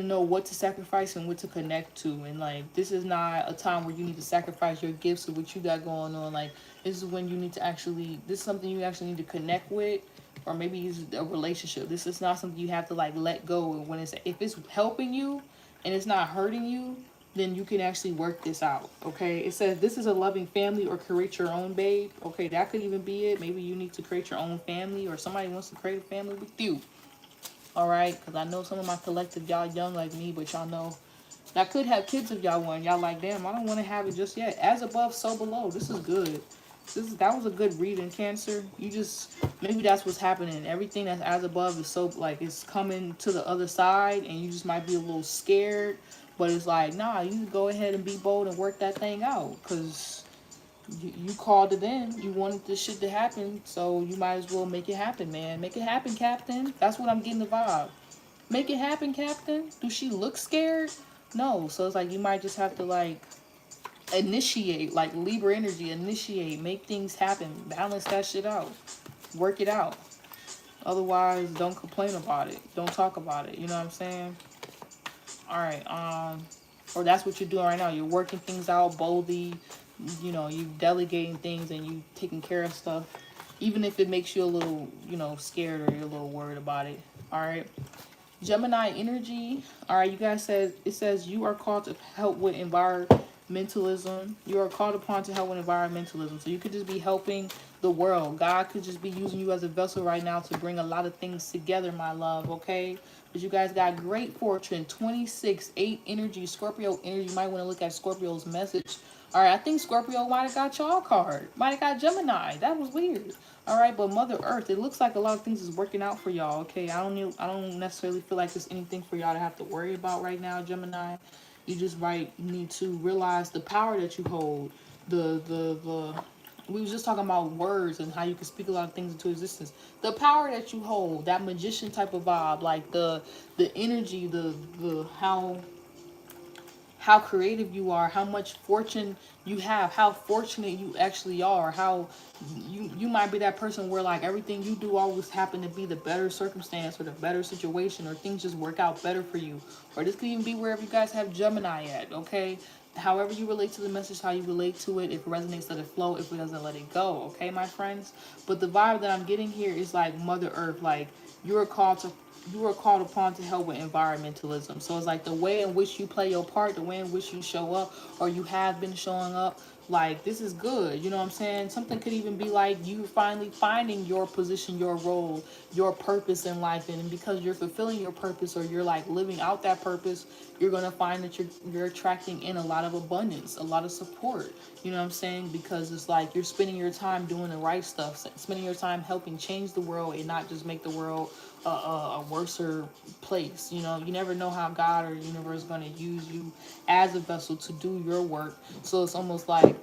know what to sacrifice and what to connect to. And like this is not a time where you need to sacrifice your gifts or what you got going on. Like this is when you need to actually, this is something you actually need to connect with, or maybe it's a relationship. This is not something you have to like let go. And when it's, if it's helping you and it's not hurting you, then you can actually work this out. Okay, it says this is a loving family, or create your own, babe. Okay, that could even be it. Maybe you need to create your own family, or somebody wants to create a family with you. All right, because I know some of my collective, y'all young like me, but y'all know I could have kids if y'all want. Y'all like, damn, I don't want to have it just yet. As above, so below. This is good. That was a good reading, Cancer. You just, maybe that's what's happening. Everything that's as above is so like it's coming to the other side, and you just might be a little scared. But it's like, nah, you go ahead and be bold and work that thing out, because you called it in. You wanted this shit to happen, so you might as well make it happen, man. Make it happen, Captain. That's what I'm getting the vibe. Make it happen, Captain. Do she look scared? No. So it's like you might just have to like initiate, like Libra energy, initiate, make things happen, balance that shit out, work it out. Otherwise, don't complain about it. Don't talk about it. You know what I'm saying? All right. Or that's what you're doing right now. You're working things out boldly. You know, you delegating things and you taking care of stuff, even if it makes you a little, you know, scared, or you're a little worried about it. All right. Gemini energy. All right, you guys said, it says you are called to help with environmentalism. You are called upon to help with environmentalism. So you could just be helping the world. God could just be using you as a vessel right now to bring a lot of things together, my love, okay? But you guys got great fortune, 26, 8 energy, Scorpio energy. You might want to look at Scorpio's message. All right, I think Scorpio might have got y'all card. Might have got Gemini. That was weird. All right, but Mother Earth, it looks like a lot of things is working out for y'all. Okay, I don't necessarily feel like there's anything for y'all to have to worry about right now, Gemini. You just need to realize the power that you hold. We was just talking about words and how you can speak a lot of things into existence. The power that you hold, that magician type of vibe, like the energy, the how creative you are, how much fortune you have, how fortunate you actually are, how you might be that person where like everything you do always happen to be the better circumstance or the better situation, or things just work out better for you. Or this could even be wherever you guys have Gemini at, okay? However you relate to the message, how you relate to it. If it resonates, let it flow. If it doesn't, let it go, okay, my friends? But the vibe that I'm getting here is like Mother Earth, like you are called upon to help with environmentalism. So it's like the way in which you play your part, the way in which you show up, or you have been showing up, Like, this is good, you know what I'm saying? Something could even be like you finally finding your position, your role, your purpose in life. And because you're fulfilling your purpose, or you're like living out that purpose, you're going to find that you're attracting in a lot of abundance, a lot of support, you know what I'm saying? Because it's like you're spending your time doing the right stuff, spending your time helping change the world and not just make the world a worser place. You know, you never know how God or the universe is going to use you as a vessel to do your work. So it's almost like,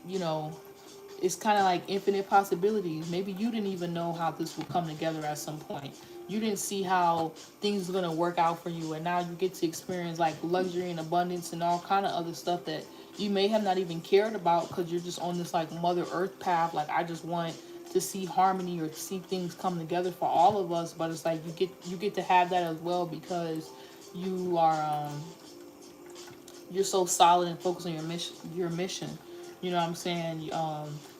you know, it's kind of like infinite possibilities. Maybe you didn't even know how this would come together at some point. You didn't see how things are going to work out for you, and now you get to experience like luxury and abundance and all kind of other stuff that you may have not even cared about, because you're just on this like Mother Earth path. Like, I just want to see harmony or see things come together for all of us. But it's like you get to have that as well, because you are you're so solid and focused on your mission. You know what I'm saying?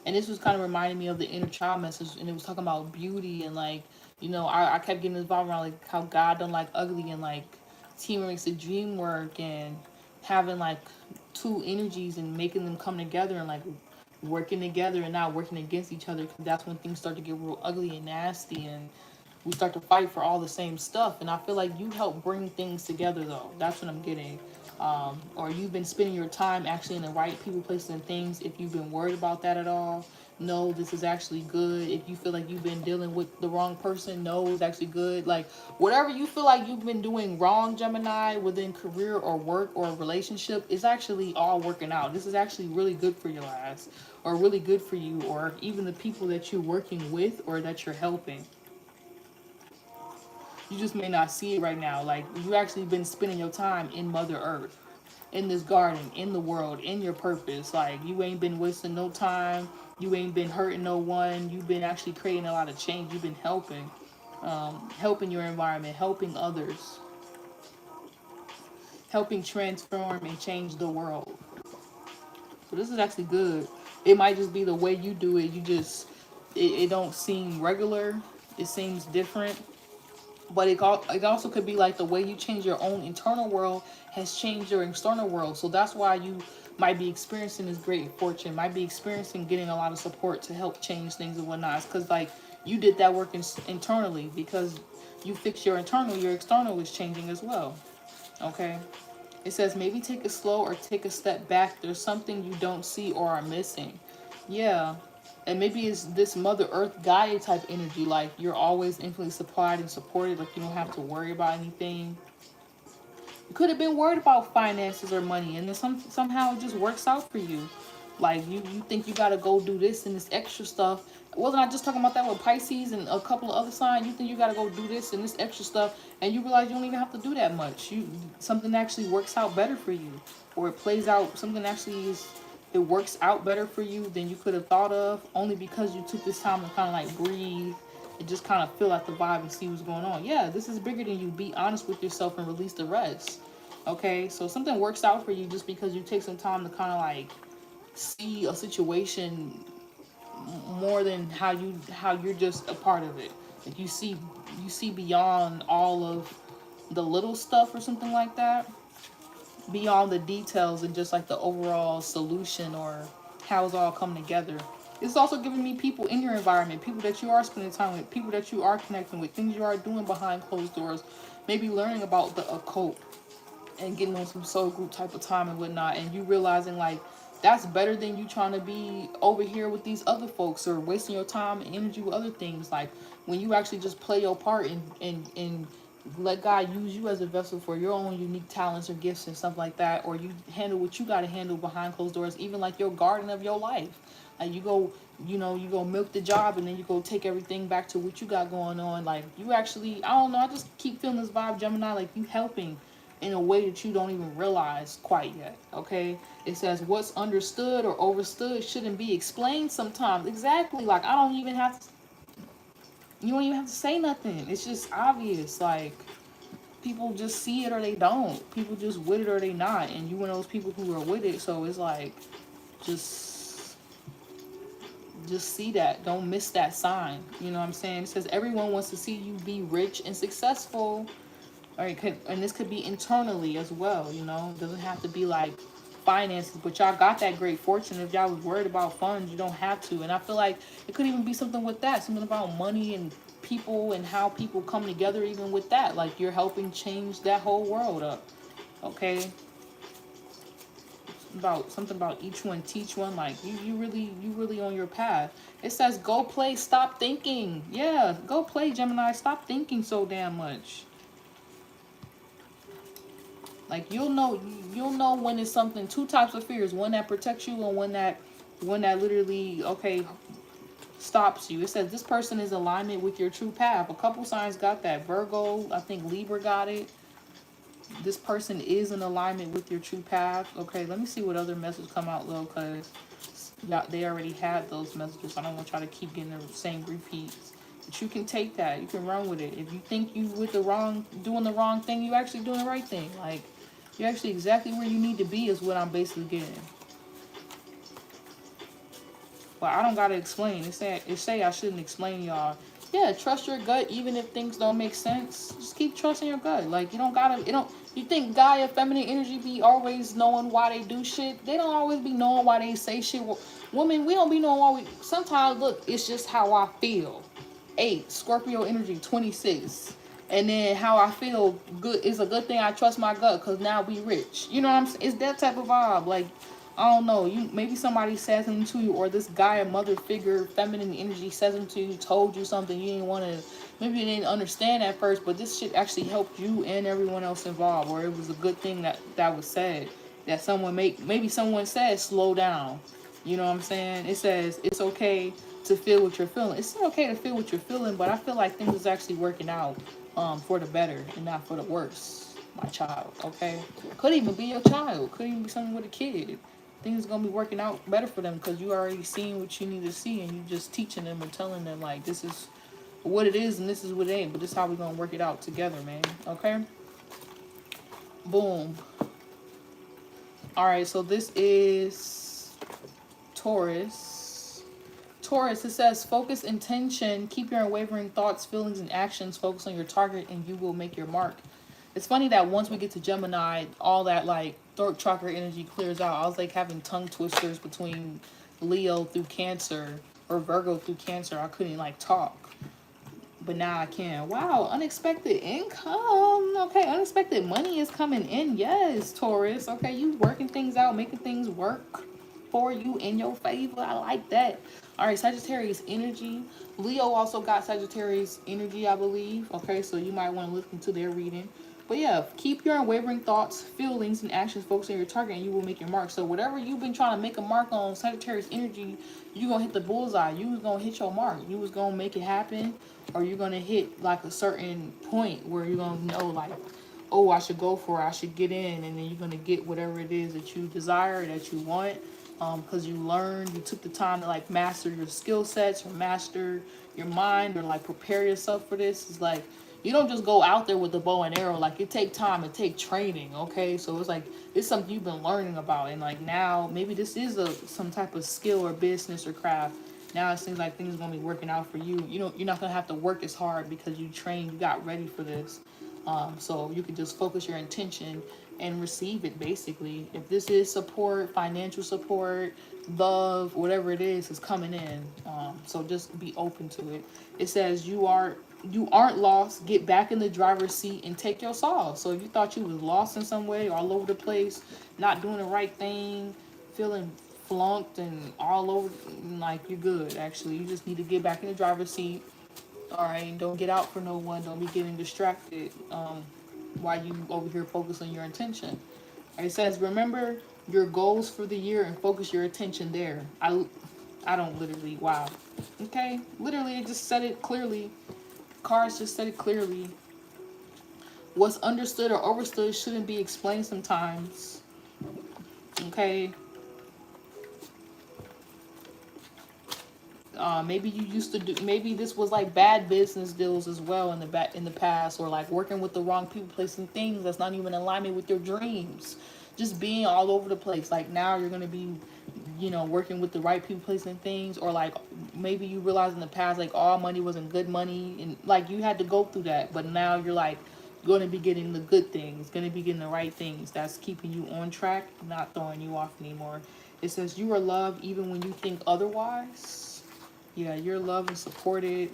And this was kind of reminding me of the inner child message, and it was talking about beauty, and like, you know, I kept getting this vibe around like how God don't like ugly, and like teamwork makes the dream work, and having like two energies and making them come together and like working together and not working against each other, because that's when things start to get real ugly and nasty, and we start to fight for all the same stuff. And I feel like you help bring things together, though. That's what I'm getting. Or you've been spending your time actually in the right people, places, and things. If you've been worried about that at all, no, this is actually good. If you feel like you've been dealing with the wrong person, no, it's actually good. Like, whatever you feel like you've been doing wrong, Gemini, within career or work or relationship, is actually all working out. This is actually really good for your ass, or really good for you, or even the people that you're working with or that you're helping. You just may not see it right now. Like, you actually been spending your time in Mother Earth, in this garden, in the world, in your purpose. Like, you ain't been wasting no time. You ain't been hurting no one. You've been actually creating a lot of change. You've been helping your environment, helping others, helping transform and change the world. So this is actually good. It might just be the way you do it. It don't seem regular. It seems different. But it also could be like the way you change your own internal world has changed your external world. So that's why you might be experiencing this great fortune, might be experiencing getting a lot of support to help change things and whatnot. It's because like you did that work internally, because you fix your internal, your external is changing as well. Okay. It says maybe take it slow or take a step back. There's something you don't see or are missing. Yeah. And maybe it's this Mother Earth Gaia type energy, like you're always infinitely supplied and supported, like you don't have to worry about anything. You could have been worried about finances or money, and then somehow it just works out for you. Like you think you gotta go do this and this extra stuff. Wasn't I just talking about that with Pisces and a couple of other signs? You think you gotta go do this and this extra stuff, and you realize you don't even have to do that much. Something actually works out better for you, or it plays out. Something actually it works out better for you than you could have thought of, only because you took this time to kind of like breathe and just kind of feel out the vibe and see what's going on. Yeah, this is bigger than you. Be honest with yourself and release the rest. Okay, so something works out for you just because you take some time to kind of like see a situation more than how you're just a part of it. Like you see beyond all of the little stuff or something like that, beyond the details and just like the overall solution or how it's all coming together. It's also giving me people in your environment, people that you are spending time with, people that you are connecting with, things you are doing behind closed doors, maybe learning about the occult and getting on some soul group type of time and whatnot, and you realizing like that's better than you trying to be over here with these other folks or wasting your time and energy with other things. Like when you actually just play your part and let God use you as a vessel for your own unique talents or gifts and stuff like that, or you handle what you got to handle behind closed doors, even like your garden of your life. Like you go milk the job, and then you go take everything back to what you got going on. Like you actually, I don't know, I just keep feeling this vibe, Gemini, like you helping in a way that you don't even realize quite yet. Okay, it says what's understood or overstood shouldn't be explained sometimes. Exactly. Like you don't even have to say nothing. It's just obvious. Like people just see it or they don't. People just with it or they not, and you one of those people who are with it. So it's like just see that. Don't miss that sign. You know what I'm saying? It says everyone wants to see you be rich and successful. Or and this could be internally as well, you know. It doesn't have to be like finances, but y'all got that great fortune. If y'all was worried about funds, you don't have to. And I feel like it could even be something with that, something about money and people and how people come together. Even with that, like you're helping change that whole world up. Okay, about something about each one teach one. Like you really on your path. It says go play, stop thinking. Yeah, go play, Gemini. Stop thinking so damn much. Like you'll know when it's something. Two types of fears: one that protects you, and one that literally stops you. It says this person is in alignment with your true path. A couple signs got that. Virgo, I think Libra got it. This person is in alignment with your true path. Okay, let me see what other messages come out though, because they already had those messages. I don't want y'all to keep getting the same repeats. But you can take that. You can run with it. If you think you doing the wrong thing, you actually doing the right thing. Like you're actually exactly where you need to be is what I'm basically getting. But I don't gotta explain. It say I shouldn't explain, y'all. Yeah, trust your gut even if things don't make sense. Just keep trusting your gut. Like you think Gaia feminine energy be always knowing why they do shit? They don't always be knowing why they say shit. Women, we don't be knowing why sometimes look, it's just how I feel. 8, Scorpio energy, 26. And then how I feel good is a good thing. I trust my gut because now we rich. You know what I'm saying? It's that type of vibe. Like, I don't know. Maybe somebody says something to you, or this guy, a mother figure, feminine energy says something to you, told you something you didn't want to. Maybe you didn't understand at first, but this shit actually helped you and everyone else involved, or it was a good thing that was said. That maybe someone said slow down. You know what I'm saying? It says it's okay to feel what you're feeling. It's okay to feel what you're feeling, but I feel like things is actually working out for the better and not for the worse, my child. Okay, could even be your child. Could even be someone with a kid. Things gonna be working out better for them because you already seen what you need to see, and you just teaching them and telling them like this is what it is and this is what it ain't. But this is how we gonna work it out together, man. Okay. Boom. All right. So this is Taurus. Taurus. It says focus intention. Keep your unwavering thoughts, feelings, and actions. Focus on your target, and you will make your mark. It's funny that once we get to Gemini, all that like throat chakra energy clears out. I was like having tongue twisters between Leo through Cancer or Virgo through Cancer. I couldn't like talk, but now I can. Wow, unexpected income. Okay, unexpected money is coming in. Yes, Taurus. Okay, you working things out, making things work for you in your favor. I like that. All right, Sagittarius energy. Leo also got Sagittarius energy, I believe. Okay, so you might want to listen to their reading. But yeah, keep your unwavering thoughts, feelings, and actions focused on your target, and you will make your mark. So whatever you've been trying to make a mark on, Sagittarius energy, you're going to hit the bullseye. You was going to hit your mark. You was going to make it happen, or you're going to hit like a certain point where you're going to know like, oh, I should go for it. I should get in, and then you're going to get whatever it is that you desire, that you want, because you learned, you took the time to like master your skill sets or master your mind or like prepare yourself for this. It's like, you don't just go out there with the bow and arrow. Like, it take time, it take training, okay? So it's like, it's something you've been learning about. And like now, maybe this is some type of skill or business or craft. Now it seems like things are going to be working out for you. You know, you're not going to have to work as hard because you trained, you got ready for this. So you can just focus your intention and receive it, basically. If this is support, financial support, love, whatever it is coming in. So just be open to it. It says you aren't lost. Get back in the driver's seat and take your solve. So if you thought you was lost in some way, all over the place, not doing the right thing, feeling flunked and all over, like, you're good, actually. You just need to get back in the driver's seat. All right, don't get out for no one. Don't be getting distracted while you over here focus on your intention. It says, remember your goals for the year and focus your attention there. I don't literally, wow. Okay, literally, it just said it clearly. Cards just said it clearly. What's understood or overstood shouldn't be explained sometimes. Okay. Maybe you used to do. Maybe this was like bad business deals as well in the past, or like working with the wrong people, placing things that's not even in alignment with your dreams. Just being all over the place. Like now you're gonna be, working with the right people, placing things, or like maybe you realized in the past like all money wasn't good money, and like you had to go through that, but now you're like going to be getting the good things, going to be getting the right things that's keeping you on track, not throwing you off anymore. It says you are loved even when you think otherwise. Yeah, you're loved and supported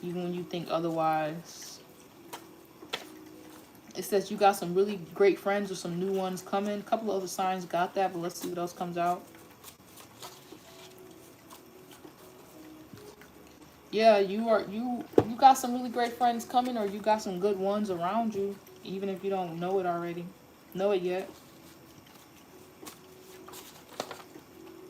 even when you think otherwise. It says you got some really great friends or some new ones coming. A couple of other signs got that, but let's see what else comes out. Yeah, you got some really great friends coming, or you got some good ones around you, even if you don't know it already. Know it yet.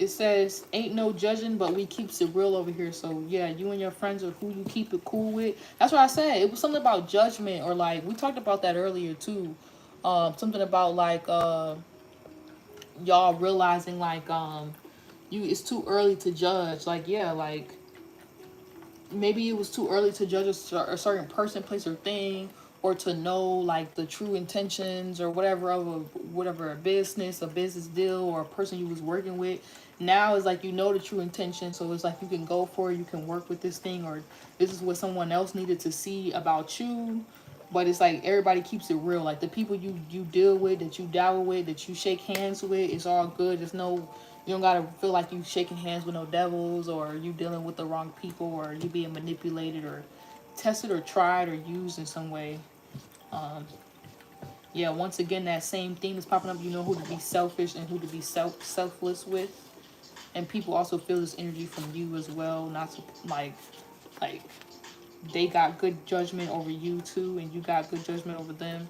It says, ain't no judging, but we keeps it real over here. So, yeah, you and your friends are who you keep it cool with. That's what I said. It was something about judgment, or like, we talked about that earlier, too. Something about, like, y'all realizing, like, it's too early to judge. Like, yeah, like, maybe it was too early to judge a certain person, place, or thing, or to know like the true intentions or whatever of a business deal or a person you was working with. Now it's like you know the true intention, so it's like you can go for it, you can work with this thing, or this is what someone else needed to see about you. But it's like everybody keeps it real. Like the people you deal with, that you dabble with, that you shake hands with, it's all good. There's no, you don't gotta feel like you shaking hands with no devils, or you dealing with the wrong people, or you being manipulated or tested or tried or used in some way. Yeah, once again, that same theme is popping up. You know who to be selfish and who to be selfless with. And people also feel this energy from you as well. Not to, like they got good judgment over you too, and you got good judgment over them.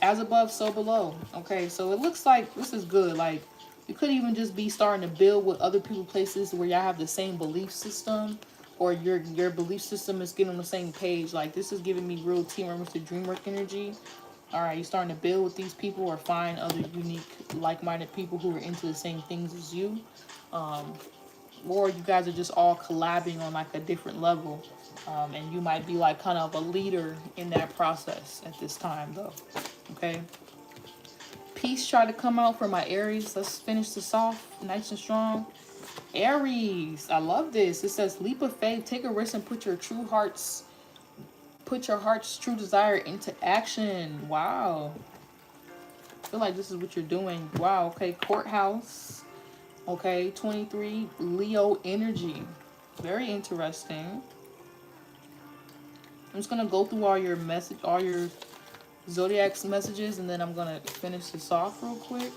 As above, so below. Okay, so it looks like this is good. Like, you could even just be starting to build with other people, places where y'all have the same belief system, or your belief system is getting on the same page. Like, this is giving me real teamwork, Mr. Dreamwork energy. All right, you're starting to build with these people or find other unique, like-minded people who are into the same things as you. Or you guys are just all collabing on like a different level. And you might be like kind of a leader in that process at this time though. Okay. Peace try to come out for my Aries. Let's finish this off nice and strong. Aries, I love this. It says leap of faith, take a risk and put your heart's true desire into action. Wow. I feel like this is what you're doing. Wow. Okay. Courthouse. Okay. 23 Leo energy. Very interesting. I'm just going to go through all your Zodiac's messages, and then I'm going to finish this off real quick.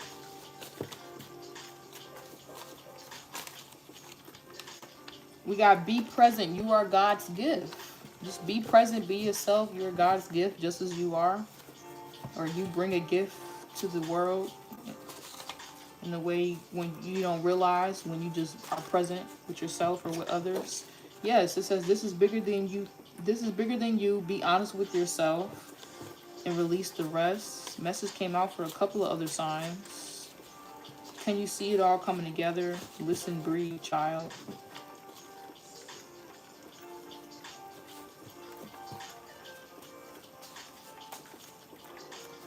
We got be present. You are God's gift. Just be present, be yourself. You're God's gift just as you are. Or you bring a gift to the world in a way when you don't realize, when you just are present with yourself or with others. Yes, it says this is bigger than you. This is bigger than you. Be honest with yourself and release the rest. Message came out for a couple of other signs. Can you see it all coming together? Listen, breathe, child.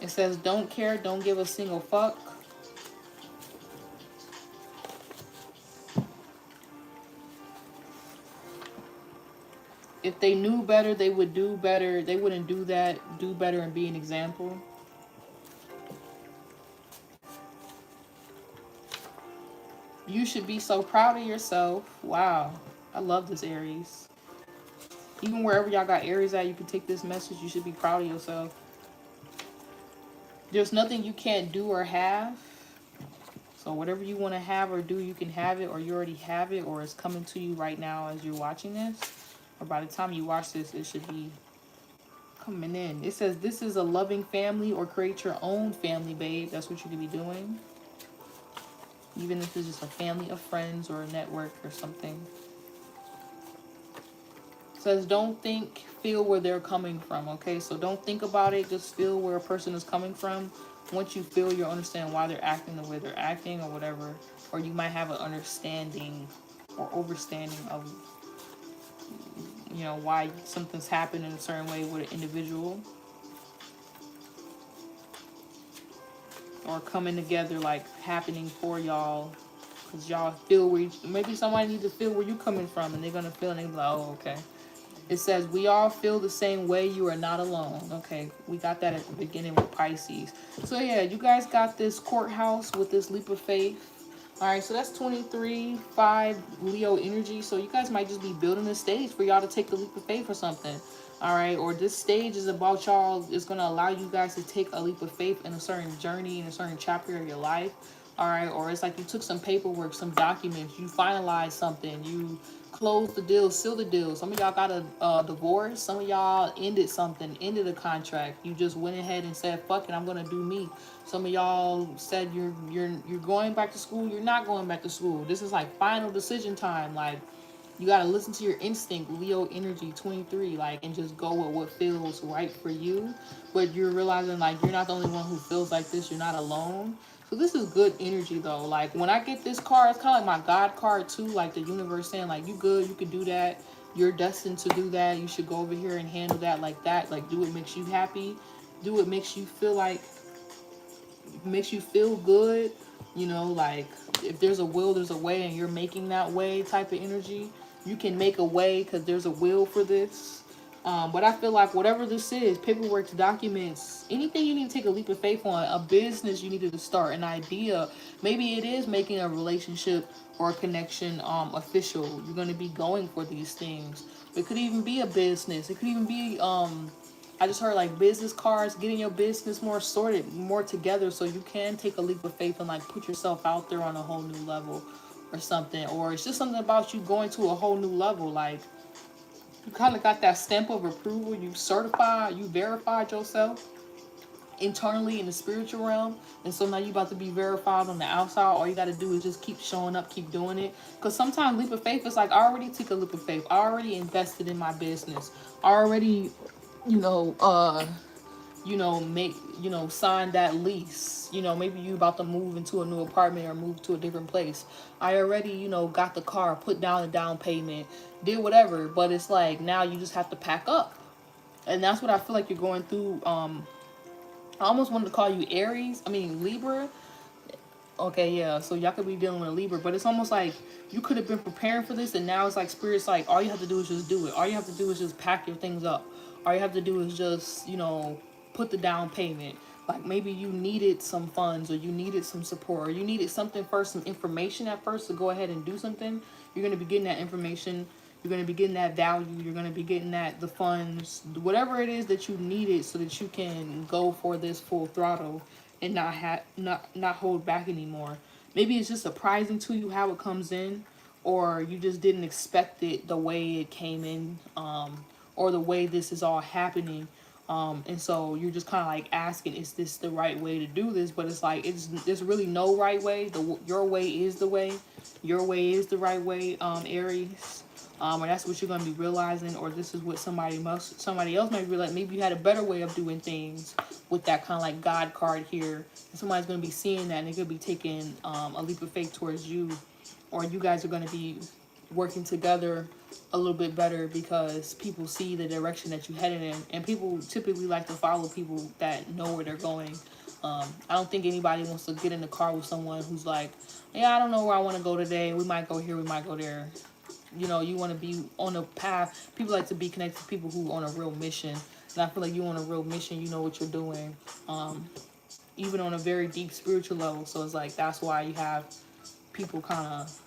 It says don't care, don't give a single fuck. If they knew better, they would do better. They wouldn't do that. Do better and be an example. You should be so proud of yourself. Wow. I love this, Aries. Even wherever y'all got Aries at, you can take this message. You should be proud of yourself. There's nothing you can't do or have. So whatever you want to have or do, you can have it, or you already have it, or it's coming to you right now as you're watching this. Or by the time you watch this, it should be coming in. It says this is a loving family, or create your own family, babe. That's what you could be doing. Even if it's just a family of friends or a network or something. It says don't think, feel where they're coming from. Okay, so don't think about it. Just feel where a person is coming from. Once you feel, you'll understand why they're acting the way they're acting or whatever. Or you might have an understanding or overstanding of, you know, why something's happened in a certain way with an individual. Or coming together, like happening for y'all. Because y'all feel where maybe somebody needs to feel where you're coming from. And they're going to feel and they're like, oh, okay. It says, we all feel the same way. You are not alone. Okay, we got that at the beginning with Pisces. So yeah, you guys got this courthouse with this leap of faith. All right, so that's 23/5 Leo energy. So you guys might just be building a stage for y'all to take the leap of faith or something. All right, or this stage is about y'all. It's going to allow you guys to take a leap of faith in a certain journey, in a certain chapter of your life. All right, or it's like you took some paperwork, some documents, you finalized something, you closed the deal, sealed the deal. Some of y'all got a divorce. Some of y'all ended something, ended a contract. You just went ahead and said, "Fuck it, I'm gonna do me." Some of y'all said you're going back to school. You're not going back to school. This is like final decision time. Like, you gotta listen to your instinct, Leo energy 23, like, and just go with what feels right for you. But you're realizing like you're not the only one who feels like this. You're not alone. So this is good energy though. Like when I get this card, it's kind of like my God card too. Like the universe saying like, you good, you can do that. You're destined to do that. You should go over here and handle that like that. Like do what makes you happy. Do what makes you feel like, makes you feel good. You know, like if there's a will, there's a way, and you're making that way type of energy. You can make a way because there's a will for this. But I feel like whatever this is, paperwork, documents, anything you need to take a leap of faith on, a business you needed to start, an idea, maybe it is making a relationship or a connection official. You're going to be going for these things. It could even be a business. It could even be, I just heard like business cards, getting your business more sorted, more together so you can take a leap of faith and like put yourself out there on a whole new level or something. Or it's just something about you going to a whole new level. Like, you kind of got that stamp of approval. You certified, you verified yourself internally in the spiritual realm. And so now you about to be verified on the outside. All you got to do is just keep showing up, keep doing it. Because sometimes leap of faith is like, I already took a leap of faith. I already invested in my business. I already, sign that lease. Maybe you about to move into a new apartment or move to a different place. I already, got the car, put down the down payment, did whatever. But it's like now you just have to pack up. And that's what I feel like you're going through. I almost wanted to call you Libra. Okay, yeah, so y'all could be dealing with a Libra, but it's almost like you could have been preparing for this, and now it's like Spirit's like, all you have to do is just do it. All you have to do is just pack your things up. All you have to do is just, put the down payment. Like maybe you needed some funds, or you needed some support, or you needed something first, some information at first to go ahead and do something. You're going to be getting that information. You're going to be getting that value. You're going to be getting the funds, whatever it is that you needed so that you can go for this full throttle and not hold back anymore. Maybe it's just surprising to you how it comes in, or you just didn't expect it the way it came in, or the way this is all happening. And so you're just kind of like asking, is this the right way to do this? But it's like, there's really no right way. Your way is the way. Your way is the right way, Aries. Or that's what you're going to be realizing, or this is what somebody else might realize. Maybe you had a better way of doing things with that kind of like God card here. And somebody's going to be seeing that, and they could be taking a leap of faith towards you, or you guys are going to be working together a little bit better because people see the direction that you're headed in, and people typically like to follow people that know where they're going. I don't think anybody wants to get in the car with someone who's like, yeah, I don't know where I want to go today. We might go here, we might go there. You want to be on a path. People like to be connected to people who are on a real mission. And I feel like you're on a real mission. You know what you're doing. Even on a very deep spiritual level. So it's like, that's why you have people kind of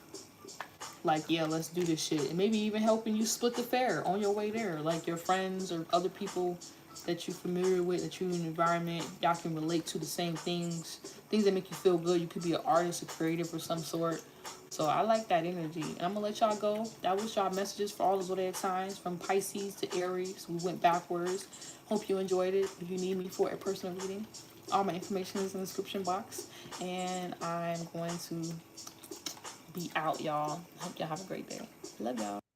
like, yeah, let's do this shit. And maybe even helping you split the fare on your way there. Like your friends or other people that you're familiar with, that you're in an environment, y'all can relate to the same things that make you feel good. You could be an artist, a creative of some sort. So I like that energy. And I'm going to let y'all go. That was y'all messages for all the zodiac signs from Pisces to Aries. We went backwards. Hope you enjoyed it. If you need me for a personal reading, all my information is in the description box. And I'm going to be out, y'all. Hope y'all have a great day. Love y'all.